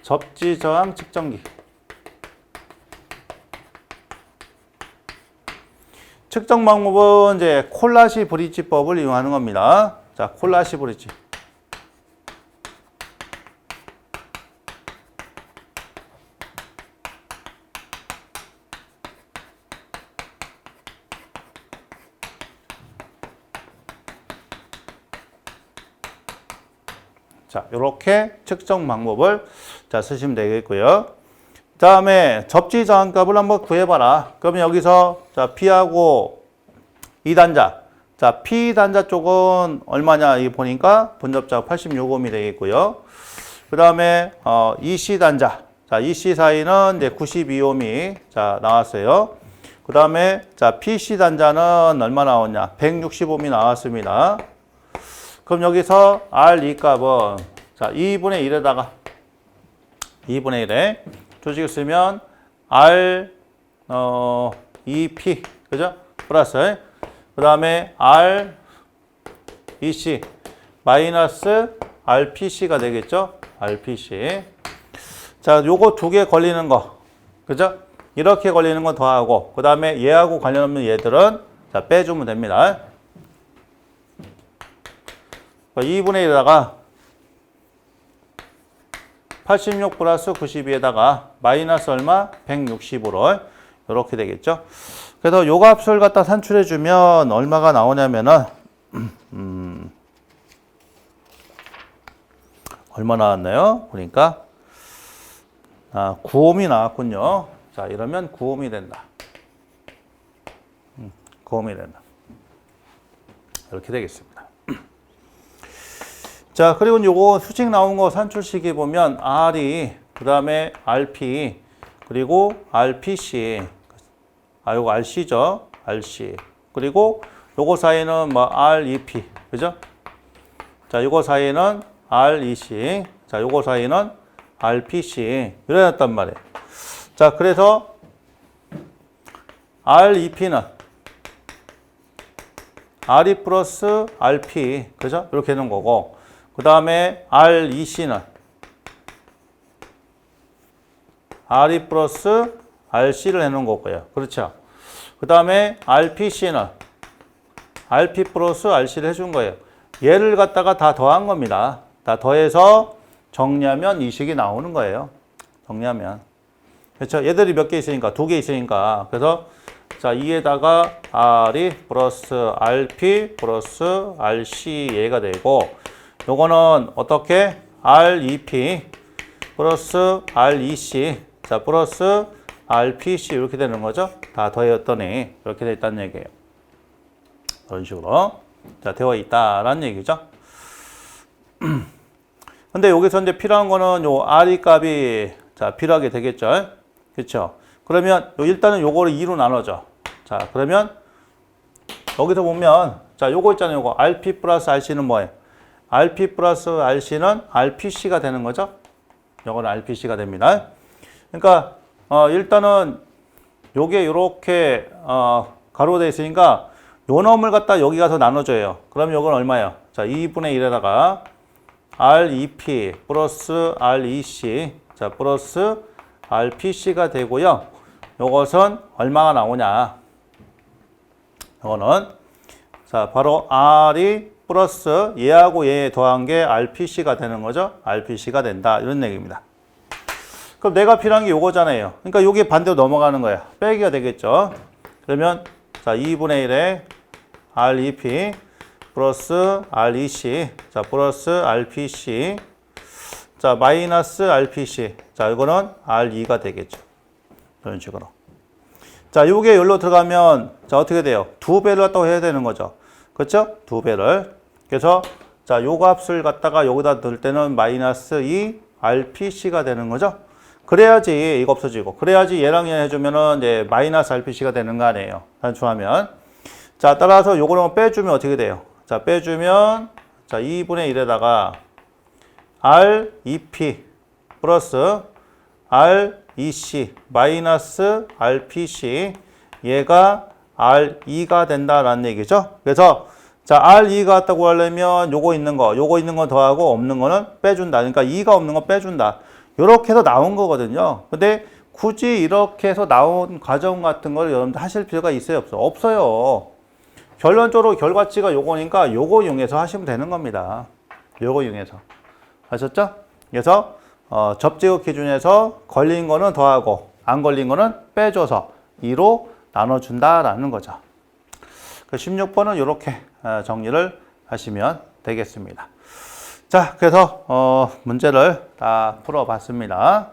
접지 저항 측정기. 측정 방법은 이제 콜라시 브릿지법을 이용하는 겁니다. 자, 콜라시 브릿지. 자, 이렇게 측정 방법을 자, 쓰시면 되겠고요. 다음에 접지 저항값을 한번 구해봐라. 그러면 여기서 자, P하고 2단자. 자, P단자 쪽은 얼마냐? 이 보니까 분접자 86옴이 되겠고요. 그 다음에 EC단자. 자, EC 사이는 이제 92옴이 자, 나왔어요. 그 다음에 자, PC단자는 얼마 나왔냐? 165옴이 나왔습니다. 그럼 여기서 R2 값은 자, 2분의 1에다가 2분의 1에 조직을 쓰면 R 2P 그죠? 플러스 그 다음에 R EC 마이너스 RPC가 되겠죠? RPC. 자, 요거 두 개 걸리는 거 그죠? 이렇게 걸리는 거 더하고 그 다음에 얘하고 관련 없는 얘들은 자, 빼주면 됩니다. 2분의 1에다가 86 플러스 92에다가 마이너스 얼마? 165로 이렇게 되겠죠. 그래서 요 값을 갖다 산출해 주면 얼마가 나오냐면은 얼마 나왔나요? 보니까 9옴이 나왔군요. 자, 이러면 9옴이 된다. 9옴이 된다. 이렇게 되겠습니다. 자, 그리고 요거 수직 나온 거 산출식에 보면 R이 그 다음에 RP 그리고 RPC 요거 RC죠. RC 그리고 요거 사이는 뭐 REP 그죠? 자, 요거 사이는 REC 자, 요거 사이는 RPC 이래놨단 말이에요. 자, 그래서 REP는 RE 플러스 RP 그죠? 이렇게 되는 거고 그 다음에 REC는 RE 플러스 RC를 해놓은 거고요. 그렇죠? 그 다음에 RPC는 RP 플러스 RC를 해준 거예요. 얘를 갖다가 다 더한 겁니다. 다 더해서 정리하면 이 식이 나오는 거예요. 정리하면. 그렇죠? 얘들이 몇 개 있으니까, 2개 있으니까. 그래서 자, 2에다가 RE 플러스 RP 플러스 RC 얘가 되고 요거는 어떻게? REP 플러스 REC 자, 플러스 RPC 이렇게 되는 거죠. 다 더했더니 이렇게 돼 있다는 얘기예요. 이런 식으로 자, 되어 있다라는 얘기죠. 근데 여기서 이제 필요한 거는 요 RE 값이 자, 필요하게 되겠죠. 그렇죠? 그러면 일단은 요거를 2로 나눠줘. 자, 그러면 여기서 보면 자, 요거 있잖아요. 요거 RP 플러스 RC는 뭐예요? RP 플러스 RC는 RPC가 되는 거죠. 요거는 RPC가 됩니다. 그러니까 일단은 요게 요렇게 가로되어 있으니까 요 놈을 갖다 여기 가서 나눠줘요. 그럼 요건 얼마예요? 자, 2분의 1에다가 REP 플러스 REC 자, 플러스 RPC가 되고요. 요것은 얼마가 나오냐? 요거는 자, 바로 R이 플러스 얘하고 얘 더한 게 RPC가 되는 거죠. RPC가 된다. 이런 얘기입니다. 그럼 내가 필요한 게 요거잖아요. 그러니까 요게 반대로 넘어가는 거야. 빼기가 되겠죠. 그러면 자, 2분의 1에 REP 플러스 REC 자, 플러스 RPC 자, 마이너스 RPC 자, 이거는 RE가 되겠죠. 이런 식으로. 자, 요게 여기로 들어가면 자, 어떻게 돼요? 2배를 갖다가 해야 되는 거죠. 그렇죠? 2배를. 그래서 자, 요 값을 갖다가 여기다 넣을 때는 마이너스 2 RPC가 되는 거죠. 그래야지 이거 없어지고 그래야지 얘랑 얘 해주면은 이제 마이너스 RPC가 되는 거 아니에요. 단순하면. 자, 따라서 요거는 빼주면 어떻게 돼요? 자, 빼주면 자, 2분의 1에다가 REP 플러스 REC 마이너스 RPC 얘가 RE가 된다라는 얘기죠. 그래서 자, RE가 같다고 하려면 요거 있는 거 더하고 없는 거는 빼준다. 그러니까 2가 없는 거 빼준다. 요렇게 해서 나온 거거든요. 근데 굳이 이렇게 해서 나온 과정 같은 걸 여러분들 하실 필요가 있어요, 없어요? 없어요. 결론적으로 결과치가 요거니까 요거 이용해서 하시면 되는 겁니다. 요거 이용해서. 아셨죠? 그래서 접제국 기준에서 걸린 거는 더하고 안 걸린 거는 빼줘서 2로 나눠준다라는 거죠. 16번은 이렇게 정리를 하시면 되겠습니다. 자, 그래서 문제를 다 풀어봤습니다.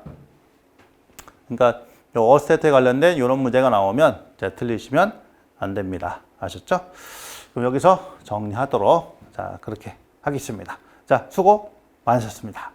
그러니까 요 어스테트에 관련된 이런 문제가 나오면 이제 틀리시면 안 됩니다. 아셨죠? 그럼 여기서 정리하도록 자, 그렇게 하겠습니다. 자, 수고 많으셨습니다.